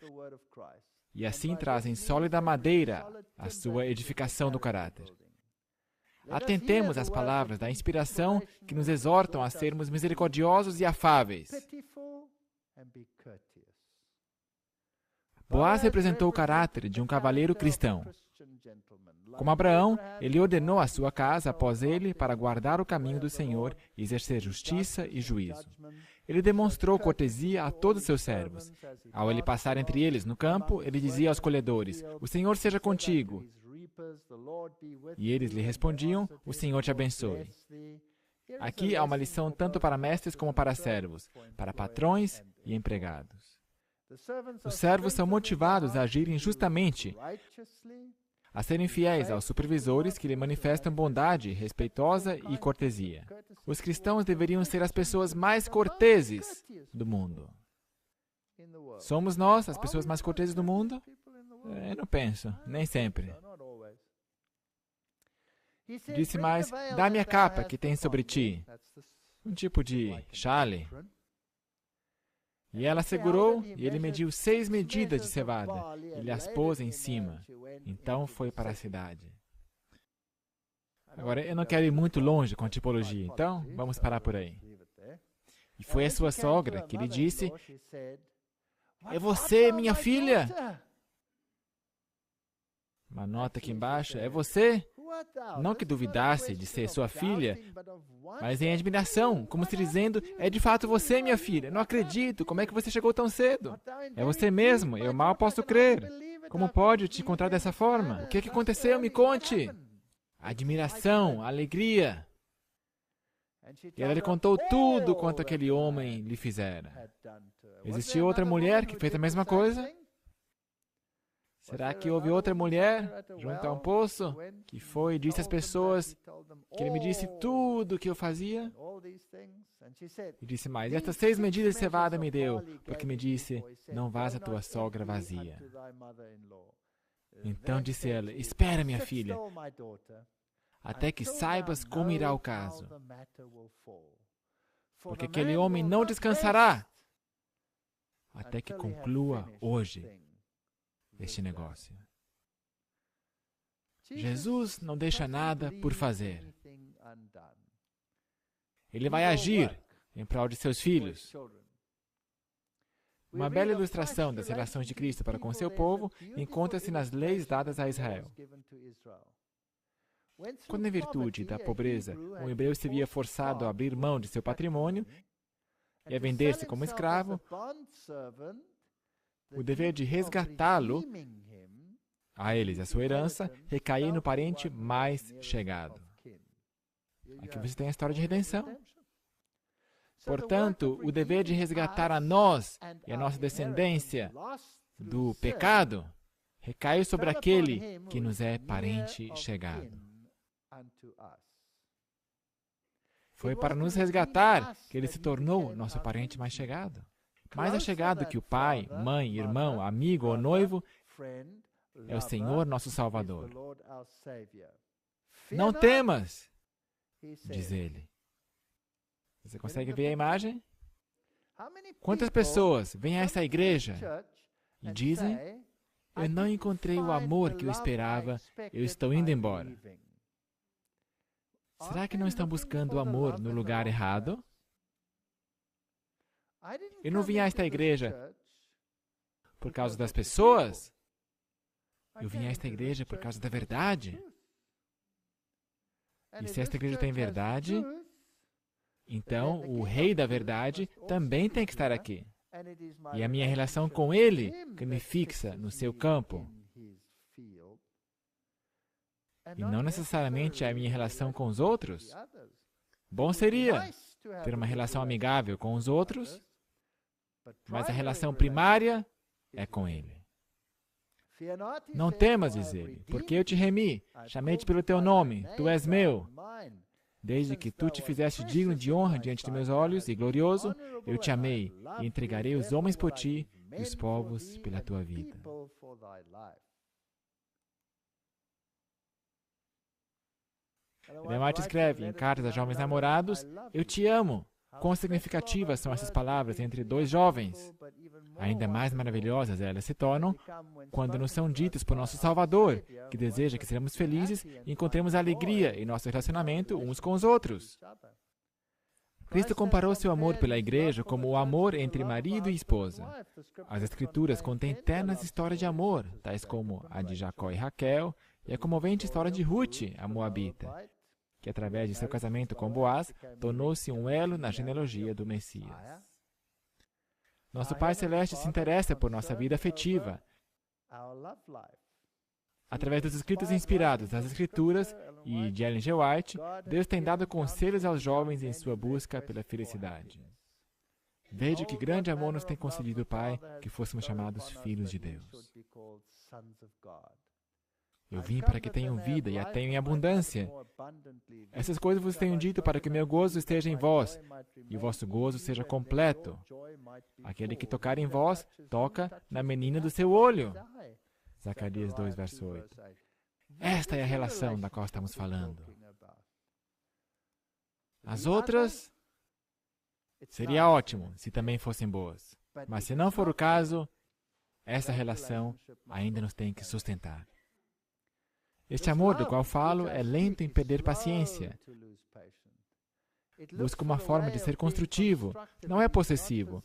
E assim trazem sólida madeira à sua edificação do caráter. Atentemos às palavras da inspiração que nos exortam a sermos misericordiosos e afáveis. Boaz representou o caráter de um cavaleiro cristão. Como Abraão, ele ordenou a sua casa após ele para guardar o caminho do Senhor e exercer justiça e juízo. Ele demonstrou cortesia a todos seus servos. Ao ele passar entre eles no campo, ele dizia aos colhedores, o Senhor seja contigo. E eles lhe respondiam, o Senhor te abençoe. Aqui há uma lição tanto para mestres como para servos, para patrões e empregados. Os servos são motivados a agirem justamente, a serem fiéis aos supervisores que lhe manifestam bondade, respeitosa e cortesia. Os cristãos deveriam ser as pessoas mais corteses do mundo. Somos nós as pessoas mais corteses do mundo? Eu não penso, nem sempre. Disse mais, dá-me a capa que tens sobre ti. Um tipo de chale. E ela segurou, e ele mediu 6 medidas de cevada. Ele as pôs em cima. Então foi para a cidade. Agora, eu não quero ir muito longe com a tipologia, então vamos parar por aí. E foi a sua sogra que lhe disse: é você, minha filha! Uma nota aqui embaixo: é você? Não que duvidasse de ser sua filha, mas em admiração, como se dizendo: é de fato você, minha filha. Não acredito, como é que você chegou tão cedo? É você mesmo, eu mal posso crer. Como pode te encontrar dessa forma? O que aconteceu? Me conte! Admiração, alegria. E ela lhe contou tudo quanto aquele homem lhe fizera. Existiu outra mulher que fez a mesma coisa? Será que houve outra mulher junto a um poço que foi e disse às pessoas que ele me disse tudo o que eu fazia? E disse mais: estas 6 medidas de cevada me deu, porque me disse: não vás a tua sogra vazia. Então disse ela: espera, minha filha, até que saibas como irá o caso, porque aquele homem não descansará até que conclua hoje este negócio. Jesus não deixa nada por fazer. Ele vai agir em prol de seus filhos. Uma bela ilustração das relações de Cristo para com seu povo encontra-se nas leis dadas a Israel. Quando, em virtude da pobreza, um hebreu se via forçado a abrir mão de seu patrimônio e a vender-se como escravo, o dever de resgatá-lo, a eles, a sua herança, recaía no parente mais chegado. Aqui você tem a história de redenção. Portanto, o dever de resgatar a nós e a nossa descendência do pecado recaiu sobre aquele que nos é parente chegado. Foi para nos resgatar que ele se tornou nosso parente mais chegado. Mais achegado que o pai, mãe, irmão, amigo ou noivo, é o Senhor nosso Salvador. Não temas, diz ele. Você consegue ver a imagem? Quantas pessoas vêm a essa igreja e dizem: eu não encontrei o amor que eu esperava, eu estou indo embora. Será que não estão buscando o amor no lugar errado? Eu não vim a esta igreja por causa das pessoas. Eu vim a esta igreja por causa da verdade. E se esta igreja tem verdade, então o Rei da Verdade também tem que estar aqui. E a minha relação com Ele que me fixa no seu campo. E não necessariamente a minha relação com os outros. Bom seria ter uma relação amigável com os outros, mas a relação primária é com Ele. Não temas, diz Ele, porque eu te remi, chamei-te pelo teu nome, tu és meu. Desde que tu te fizeste digno de honra diante de meus olhos e glorioso, eu te amei e entregarei os homens por ti e os povos pela tua vida. Ellen White escreve em Cartas a Jovens Namorados: eu te amo. Quão significativas são essas palavras entre 2 jovens. Ainda mais maravilhosas elas se tornam quando nos são ditas por nosso Salvador, que deseja que sejamos felizes e encontremos alegria em nosso relacionamento uns com os outros. Cristo comparou seu amor pela igreja como o amor entre marido e esposa. As Escrituras contêm ternas histórias de amor, tais como a de Jacó e Raquel, e a comovente história de Ruth, a Moabita, que através de seu casamento com Boaz, tornou-se um elo na genealogia do Messias. Nosso Pai Celeste se interessa por nossa vida afetiva. Através dos escritos inspirados das Escrituras e de Ellen G. White, Deus tem dado conselhos aos jovens em sua busca pela felicidade. Veja que grande amor nos tem concedido o Pai, que fôssemos chamados filhos de Deus. Eu vim para que tenham vida e a tenham em abundância. Essas coisas vos tenho dito para que o meu gozo esteja em vós e o vosso gozo seja completo. Aquele que tocar em vós, toca na menina do seu olho. Zacarias 2, verso 8. Esta é a relação da qual estamos falando. As outras, seria ótimo se também fossem boas. Mas se não for o caso, essa relação ainda nos tem que sustentar. Este amor do qual falo é lento em perder paciência. Busca uma forma de ser construtivo, não é possessivo.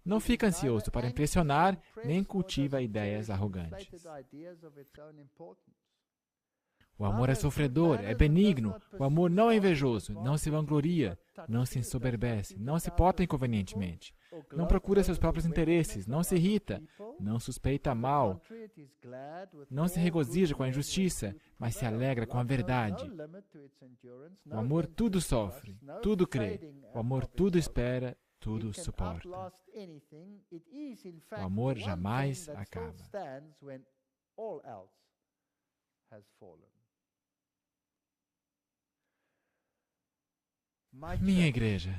Não fica ansioso para impressionar, nem cultiva ideias arrogantes. O amor é sofredor, é benigno. O amor não é invejoso, não se vangloria, não se ensoberbece, não se porta inconvenientemente, não procura seus próprios interesses, não se irrita, não suspeita mal, não se regozija com a injustiça, mas se alegra com a verdade. O amor tudo sofre, tudo crê. O amor tudo espera, tudo suporta. O amor jamais acaba. Minha igreja.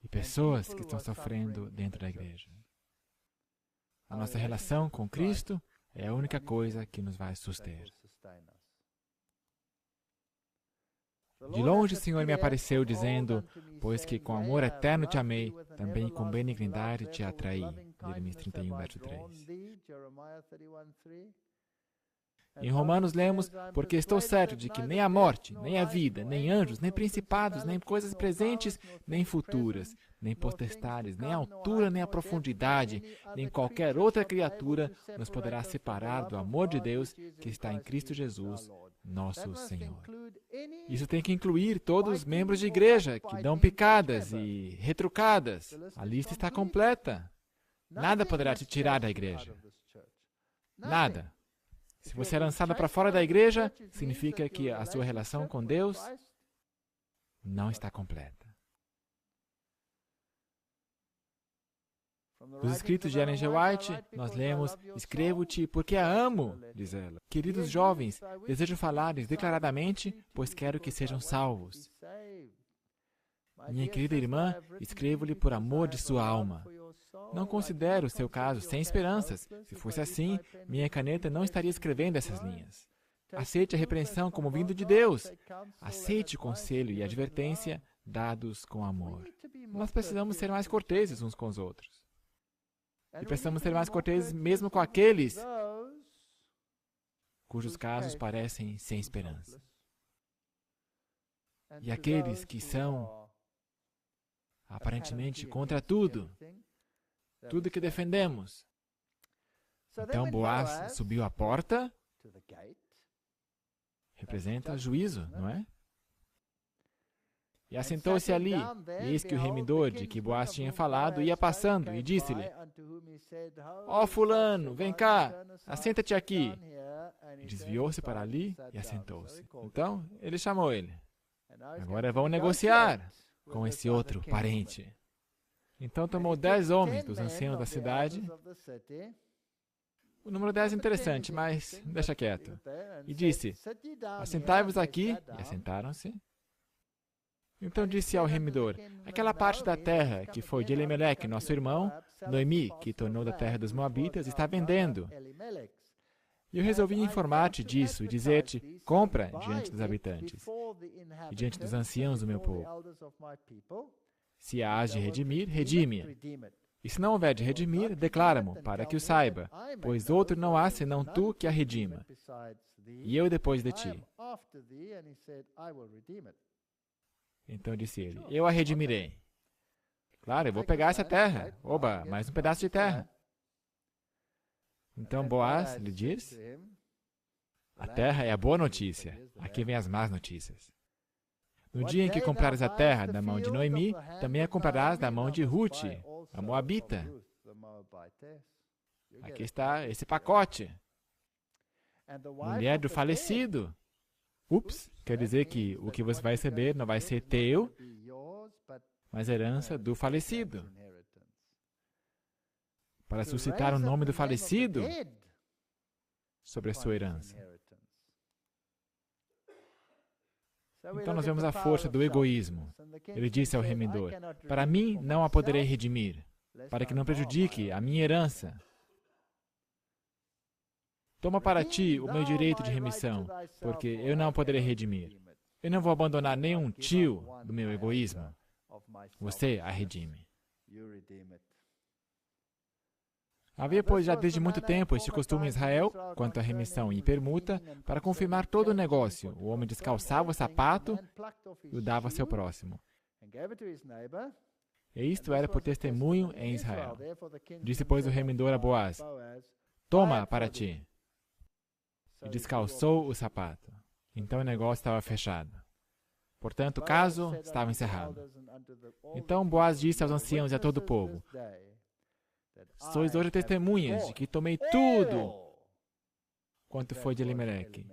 E pessoas que estão sofrendo dentro da igreja. A nossa relação com Cristo é a única coisa que nos vai suster. De longe o Senhor me apareceu dizendo, pois que com amor eterno te amei, também com benignidade te atraí. Jeremias 31, verso 3. Em Romanos lemos, porque estou certo de que nem a morte, nem a vida, nem anjos, nem principados, nem coisas presentes, nem futuras, nem potestades, nem a altura, nem a profundidade, nem qualquer outra criatura nos poderá separar do amor de Deus que está em Cristo Jesus, nosso Senhor. Isso tem que incluir todos os membros de igreja que dão picadas e retrucadas. A lista está completa. Nada poderá te tirar da igreja. Nada. Se você é lançada para fora da igreja, significa que a sua relação com Deus não está completa. Nos escritos de Ellen G. White, nós lemos, escrevo-te porque a amo, diz ela. Queridos jovens, desejo falar-lhes declaradamente, pois quero que sejam salvos. Minha querida irmã, escrevo-lhe por amor de sua alma. Não considero o seu caso sem esperanças. Se fosse assim, minha caneta não estaria escrevendo essas linhas. Aceite a repreensão como vindo de Deus. Aceite o conselho e a advertência dados com amor. Nós precisamos ser mais corteses uns com os outros. E precisamos ser mais corteses mesmo com aqueles cujos casos parecem sem esperança. E aqueles que são aparentemente contra tudo que defendemos. Então Boaz subiu à porta, representa juízo, não é? E assentou-se ali, e eis que o remidor de que Boaz tinha falado ia passando, e disse-lhe, ó fulano, vem cá, assenta-te aqui. E desviou-se para ali e assentou-se. Então, ele chamou ele. Agora vão negociar com esse outro parente. Então tomou 10 homens dos anciãos da cidade. O número 10 é interessante, mas deixa quieto. E disse, assentai-vos aqui, e assentaram-se. Então disse ao remidor, aquela parte da terra que foi de Elimeleque, nosso irmão, Noemi, que tornou da terra dos Moabitas, está vendendo. E eu resolvi informar-te disso e dizer-te, compra diante dos habitantes e diante dos anciãos do meu povo. Se a hás de redimir, redime-a. E se não houver de redimir, declara-mo, para que o saiba, pois outro não há senão tu que a redima, e eu depois de ti. Então disse ele, eu a redimirei. Claro, eu vou pegar essa terra. Oba, mais um pedaço de terra. Então Boaz lhe diz, a terra é a boa notícia, aqui vem as más notícias. No dia em que comprares a terra da mão de Noemi, também a comprarás da mão de Ruth, a Moabita. Aqui está esse pacote. Mulher do falecido. Ups, quer dizer que o que você vai receber não vai ser teu, mas herança do falecido. Para suscitar o nome do falecido sobre a sua herança. Então nós vemos a força do egoísmo. Ele disse ao remidor, para mim não a poderei redimir, para que não prejudique a minha herança. Toma para ti o meu direito de remissão, porque eu não poderei redimir. Eu não vou abandonar nenhum tio do meu egoísmo. Você a redime. Havia, pois, já desde muito tempo este costume em Israel, quanto à remissão e permuta, para confirmar todo o negócio. O homem descalçava o sapato e o dava a seu próximo. E isto era por testemunho em Israel. Disse, pois, o remendor a Boaz: toma para ti. E descalçou o sapato. Então o negócio estava fechado. Portanto, o caso estava encerrado. Então Boaz disse aos anciãos e a todo o povo: sois hoje testemunhas de que tomei tudo quanto foi de Elimeleque,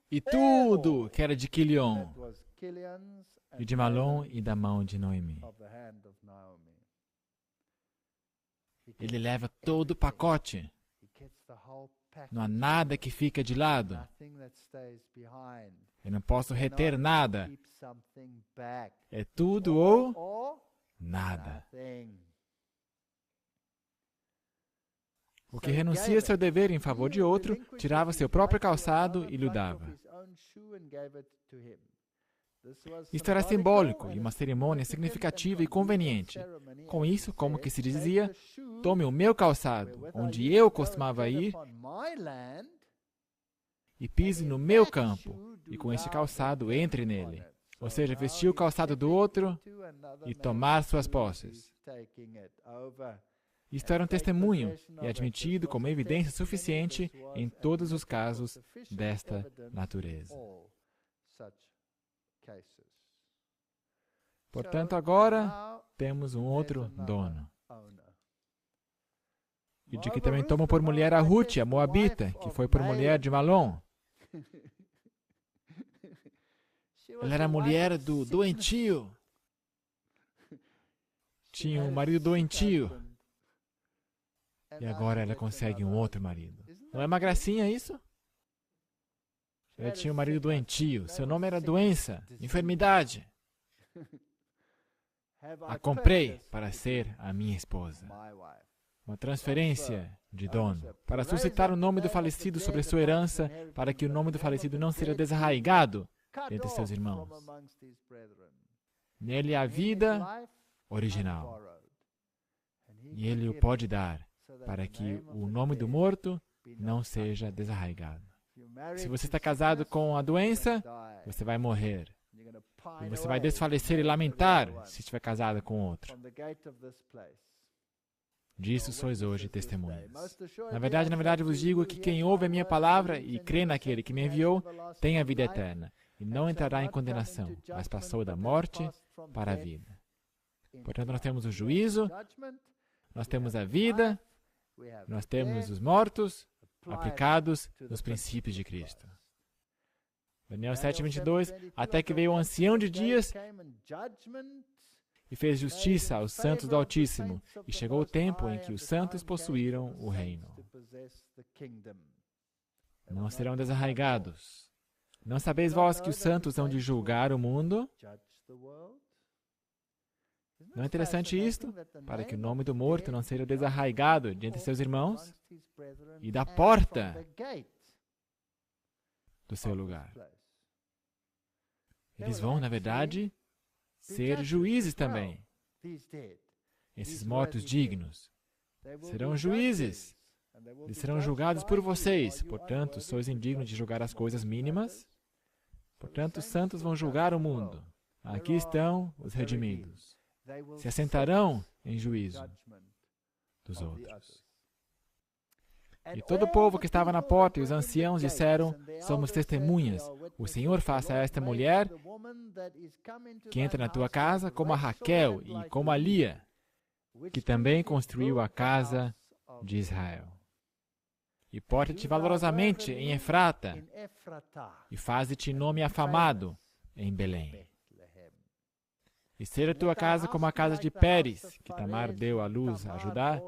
e tudo que era de Quilion, e de Malom e da mão de Noemi. Ele leva todo o pacote. Não há nada que fica de lado. Eu não posso reter nada. É tudo ou nada. O que renuncia seu dever em favor de outro, tirava seu próprio calçado e lhe dava. Isto era simbólico e uma cerimônia significativa e conveniente. Com isso, como que se dizia, tome o meu calçado, onde eu costumava ir, e pise no meu campo, e com este calçado entre nele. Ou seja, vestir o calçado do outro e tomar suas posses. Isto era um testemunho e admitido como evidência suficiente em todos os casos desta natureza. Portanto, agora temos um outro dono. E de que também tomam por mulher a Ruth, a Moabita, que foi por mulher de Malom. Ela era mulher do doentio. Tinha um marido doentio. E agora ela consegue um outro marido. Não é uma gracinha isso? Ela tinha um marido doentio. Seu nome era doença, enfermidade. A comprei para ser a minha esposa. Uma transferência de dono, para suscitar o nome do falecido sobre sua herança, para que o nome do falecido não seja desarraigado entre seus irmãos. Nele há vida original. E ele o pode dar, para que o nome do morto não seja desarraigado. Se você está casado com a doença, você vai morrer. E você vai desfalecer e lamentar se estiver casado com outro. Disso sois hoje testemunhas. Na verdade, vos digo que quem ouve a minha palavra e crê naquele que me enviou, tem a vida eterna, e não entrará em condenação, mas passou da morte para a vida. Portanto, nós temos o juízo, nós temos a vida, nós temos os mortos aplicados nos princípios de Cristo. Daniel 7:22, até que veio o ancião de dias e fez justiça aos santos do Altíssimo, e chegou o tempo em que os santos possuíram o reino. Não serão desarraigados. Não sabeis vós que os santos hão de julgar o mundo? Não é interessante isto? Para que o nome do morto não seja desarraigado diante de seus irmãos e da porta do seu lugar. Eles vão, na verdade, ser juízes também. Esses mortos dignos serão juízes. Eles serão julgados por vocês. Portanto, sois indignos de julgar as coisas mínimas. Portanto, os santos vão julgar o mundo. Aqui estão os redimidos. Se assentarão em juízo dos outros. E todo o povo que estava na porta e os anciãos disseram: somos testemunhas. O Senhor faça a esta mulher que entra na tua casa como a Raquel e como a Lia, que também construiu a casa de Israel. E porta-te valorosamente em Efrata, e faze-te nome afamado em Belém. E seja a tua casa como a casa de Pérez, que Tamar deu à luz a Judá,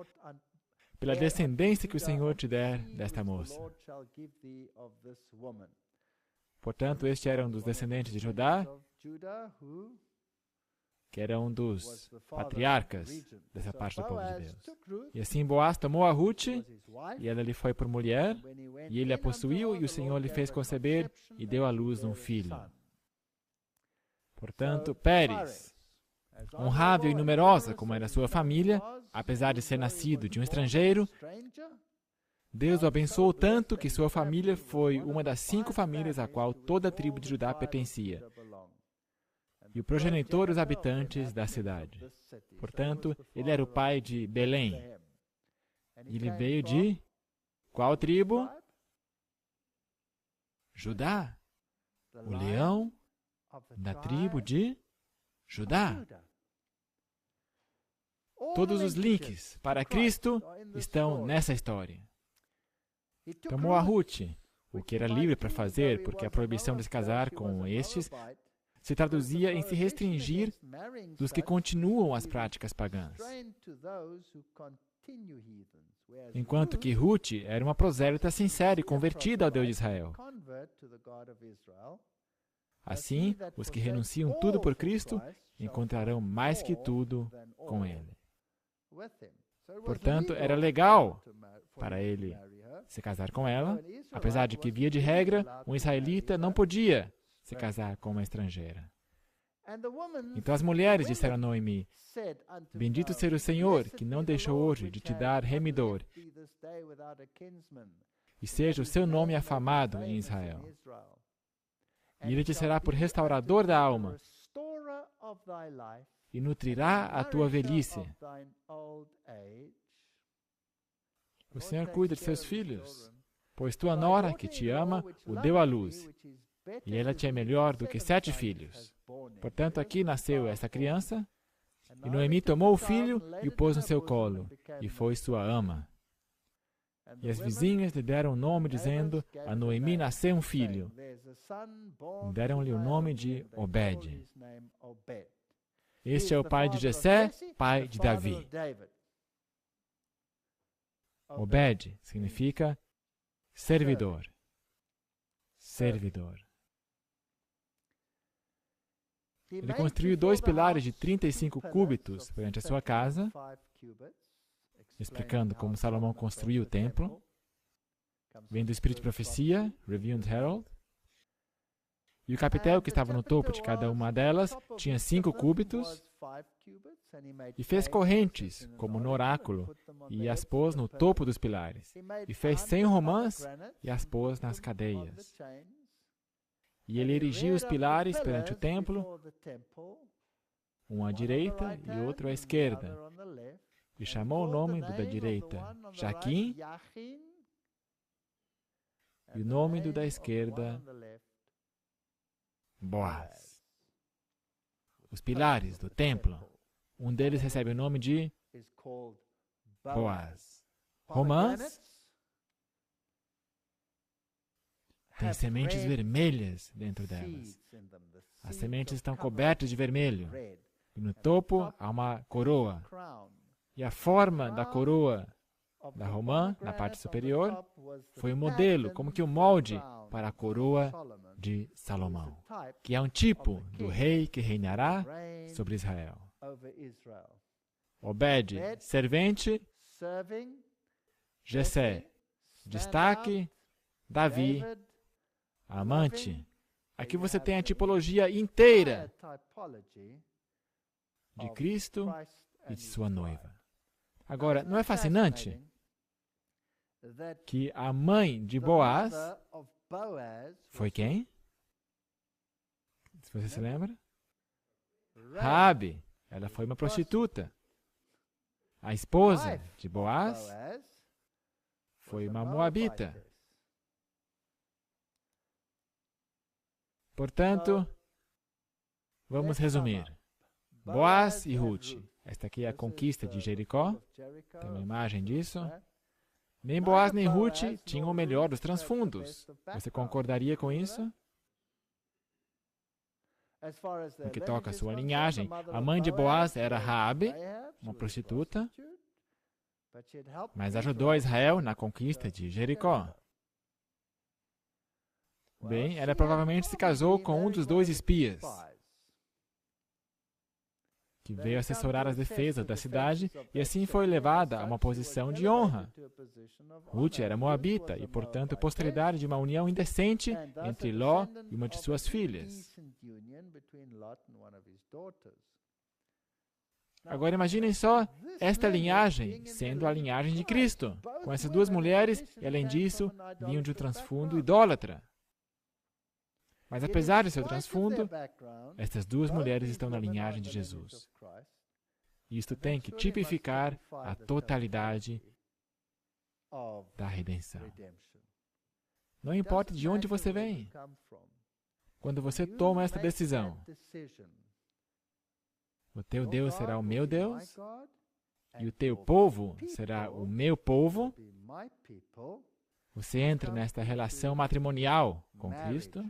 pela descendência que o Senhor te der desta moça. Portanto, este era um dos descendentes de Judá, que era um dos patriarcas dessa parte do povo de Deus. E assim Boaz tomou a Ruth, e ela lhe foi por mulher, e ele a possuiu, e o Senhor lhe fez conceber, e deu à luz um filho. Portanto, Pérez honrável e numerosa como era sua família, apesar de ser nascido de um estrangeiro, Deus o abençoou tanto que sua família foi uma das 5 famílias a qual toda a tribo de Judá pertencia, e o progenitor dos habitantes da cidade. Portanto, ele era o pai de Belém. E ele veio de qual tribo? Judá. O leão da tribo de Judá. Todos os links para Cristo estão nessa história. Tomou a Ruth, o que era livre para fazer, porque a proibição de se casar com estes se traduzia em se restringir dos que continuam as práticas pagãs. Enquanto que Ruth era uma prosélita sincera e convertida ao Deus de Israel. Assim, os que renunciam tudo por Cristo encontrarão mais que tudo com Ele. Portanto, era legal para ele se casar com ela, apesar de que, via de regra, um israelita não podia se casar com uma estrangeira. Então as mulheres disseram a Noemi: Bendito seja o Senhor, que não deixou hoje de te dar remidor, e seja o seu nome afamado em Israel. E ele te será por restaurador da alma, e nutrirá a tua velhice. O Senhor cuida de seus filhos, pois tua nora, que te ama, o deu à luz, e ela te é melhor do que 7 filhos. Portanto, aqui nasceu essa criança, e Noemi tomou o filho e o pôs no seu colo, e foi sua ama. E as vizinhas lhe deram o nome, dizendo: a Noemi nasceu um filho. E deram-lhe o nome de Obed. Este é o pai de Jessé, pai de Davi. Obed significa servidor. Servidor. Ele construiu 2 pilares de 35 cúbitos perante a sua casa, explicando como Salomão construiu o templo. Vem do Espírito de Profecia, Review and Herald. E o capitel que estava no topo de cada uma delas tinha 5 cúbitos, e fez correntes, como no oráculo, e as pôs no topo dos pilares. E fez 100 romãs e as pôs nas cadeias. E ele erigiu os pilares perante o templo, um à direita e outro à esquerda. E chamou o nome do da direita Jaquim, e o nome do da esquerda Boaz. Os pilares do templo, um deles recebe o nome de Boaz. Romãs tem sementes vermelhas dentro delas. As sementes estão cobertas de vermelho. E no topo há uma coroa. E a forma da coroa da romã, na parte superior, foi um modelo, como que um molde para a coroa de Salomão, que é um tipo do rei que reinará sobre Israel. Obed, servente. Jessé, destaque. Davi, amante. Aqui você tem a tipologia inteira de Cristo e de sua noiva. Agora, não é fascinante que a mãe de Boaz foi quem? Se você se lembra? Raabe. Ela foi uma prostituta. A esposa de Boaz foi uma moabita. Portanto, vamos resumir. Boaz e Ruth. Esta aqui é a conquista de Jericó. Tem uma imagem disso. Nem Boaz nem Ruth tinham o melhor dos transfundos. Você concordaria com isso? No que toca a sua linhagem, a mãe de Boaz era Raabe, uma prostituta, mas ajudou a Israel na conquista de Jericó. Bem, ela provavelmente se casou com um dos 2 espias, que veio assessorar as defesas da cidade e assim foi levada a uma posição de honra. Ruth era moabita e, portanto, posteridade de uma união indecente entre Ló e uma de suas filhas. Agora imaginem só esta linhagem sendo a linhagem de Cristo, com essas duas mulheres e, além disso, vinham de um transfundo idólatra. Mas apesar de seu transfundo, estas duas mulheres estão na linhagem de Jesus. Isto tem que tipificar a totalidade da redenção. Não importa de onde você vem, quando você toma esta decisão, o teu Deus será o meu Deus e o teu povo será o meu povo. Você entra nesta relação matrimonial com Cristo.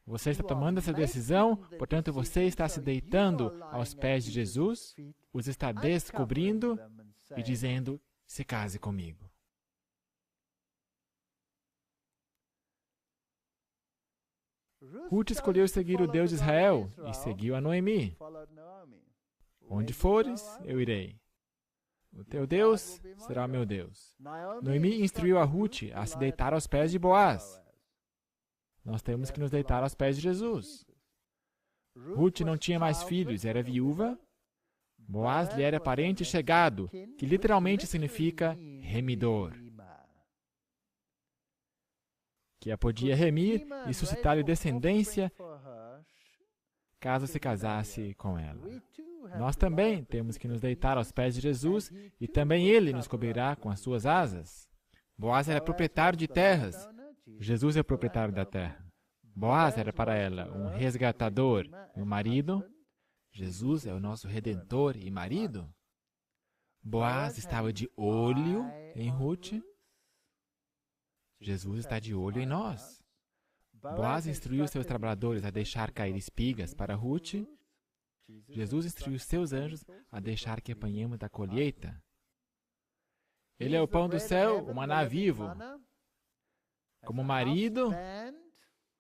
Você está tomando essa decisão, portanto você está se deitando aos pés de Jesus, os está descobrindo e dizendo, se case comigo. Ruth escolheu seguir o Deus de Israel e seguiu a Noemi. Onde fores, eu irei. O teu Deus será o meu Deus. Noemi instruiu a Ruth a se deitar aos pés de Boaz. Nós temos que nos deitar aos pés de Jesus. Ruth não tinha mais filhos, era viúva. Boaz lhe era parente chegado, que literalmente significa remidor, que a podia remir e suscitar-lhe descendência caso se casasse com ela. Nós também temos que nos deitar aos pés de Jesus e também Ele nos cobrirá com as suas asas. Boaz era proprietário de terras. Jesus é o proprietário da terra. Boaz era para ela um resgatador e um marido. Jesus é o nosso redentor e marido. Boaz estava de olho em Ruth. Jesus está de olho em nós. Boaz instruiu seus trabalhadores a deixar cair espigas para Ruth. Jesus instruiu seus anjos a deixar que apanhemos da colheita. Ele é o pão do céu, o maná vivo. Como marido,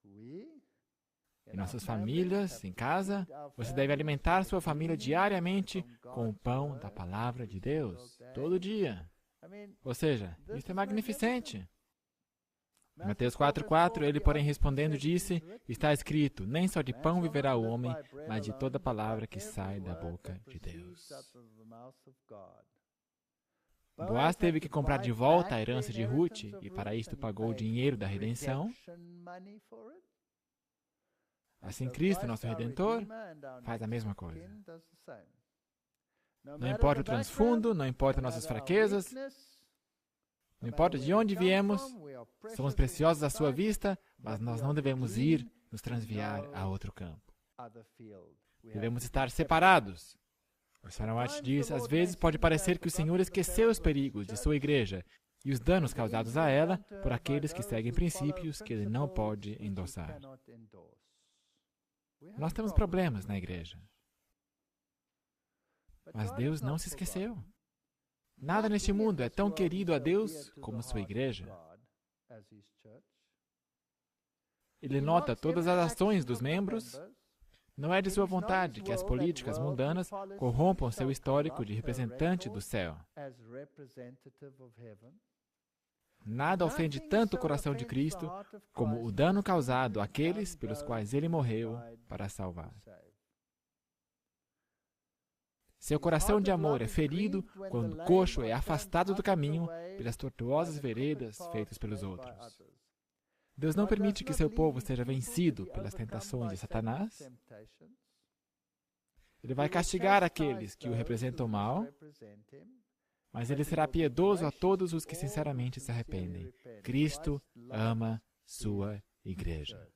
em nossas famílias, em casa, você deve alimentar sua família diariamente com o pão da palavra de Deus, todo dia. Ou seja, isso é magnificente. Em Mateus 4,4, ele, porém, respondendo, disse, está escrito, nem só de pão viverá o homem, mas de toda palavra que sai da boca de Deus. Boaz teve que comprar de volta a herança de Ruth, e para isto pagou o dinheiro da redenção. Assim, Cristo, nosso Redentor, faz a mesma coisa. Não importa o transfundo, não importa nossas fraquezas, não importa de onde viemos, somos preciosos à sua vista, mas nós não devemos ir nos transviar a outro campo. Devemos estar separados. O Sr. White diz, às vezes pode parecer que o Senhor esqueceu os perigos de sua igreja e os danos causados a ela por aqueles que seguem princípios que ele não pode endossar. Nós temos problemas na igreja. Mas Deus não se esqueceu. Nada neste mundo é tão querido a Deus como sua igreja. Ele nota todas as ações dos membros. Não é de sua vontade que as políticas mundanas corrompam seu histórico de representante do céu. Nada ofende tanto o coração de Cristo como o dano causado àqueles pelos quais ele morreu para salvar. Seu coração de amor é ferido quando o coxo é afastado do caminho pelas tortuosas veredas feitas pelos outros. Deus não permite que seu povo seja vencido pelas tentações de Satanás. Ele vai castigar aqueles que o representam mal, mas ele será piedoso a todos os que sinceramente se arrependem. Cristo ama sua igreja.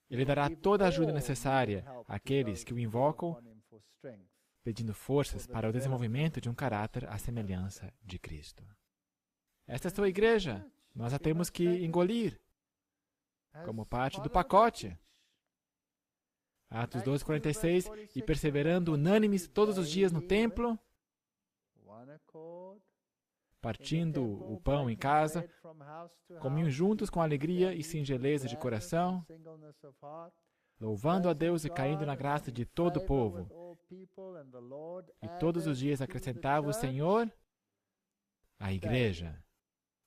Ele dará toda a ajuda necessária àqueles que o invocam, pedindo forças para o desenvolvimento de um caráter à semelhança de Cristo. Esta é a sua igreja. Nós a temos que engolir como parte do pacote. Atos 12:46, e perseverando unânimes todos os dias no templo, partindo o pão em casa, comiam juntos com alegria e singeleza de coração, louvando a Deus e caindo na graça de todo o povo. E todos os dias acrescentava o Senhor à igreja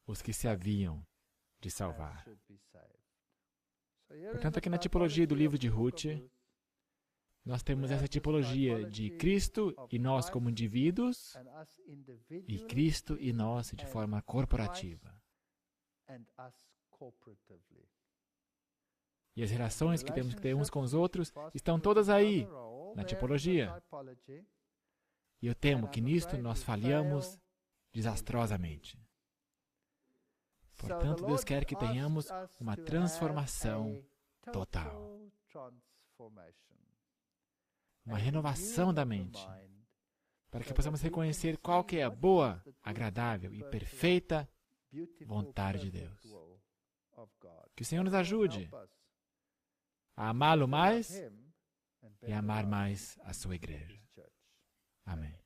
os que se haviam de salvar. Portanto, aqui na tipologia do livro de Ruth, Nós temos essa tipologia de Cristo e nós como indivíduos, e Cristo e nós de forma corporativa. E as relações que temos que ter uns com os outros estão todas aí, na tipologia. E eu temo que nisto nós falhamos desastrosamente. Portanto, Deus quer que tenhamos uma transformação total. Uma renovação da mente, para que possamos reconhecer qual que é a boa, agradável e perfeita vontade de Deus. Que o Senhor nos ajude a amá-lo mais e a amar mais a sua igreja. Amém.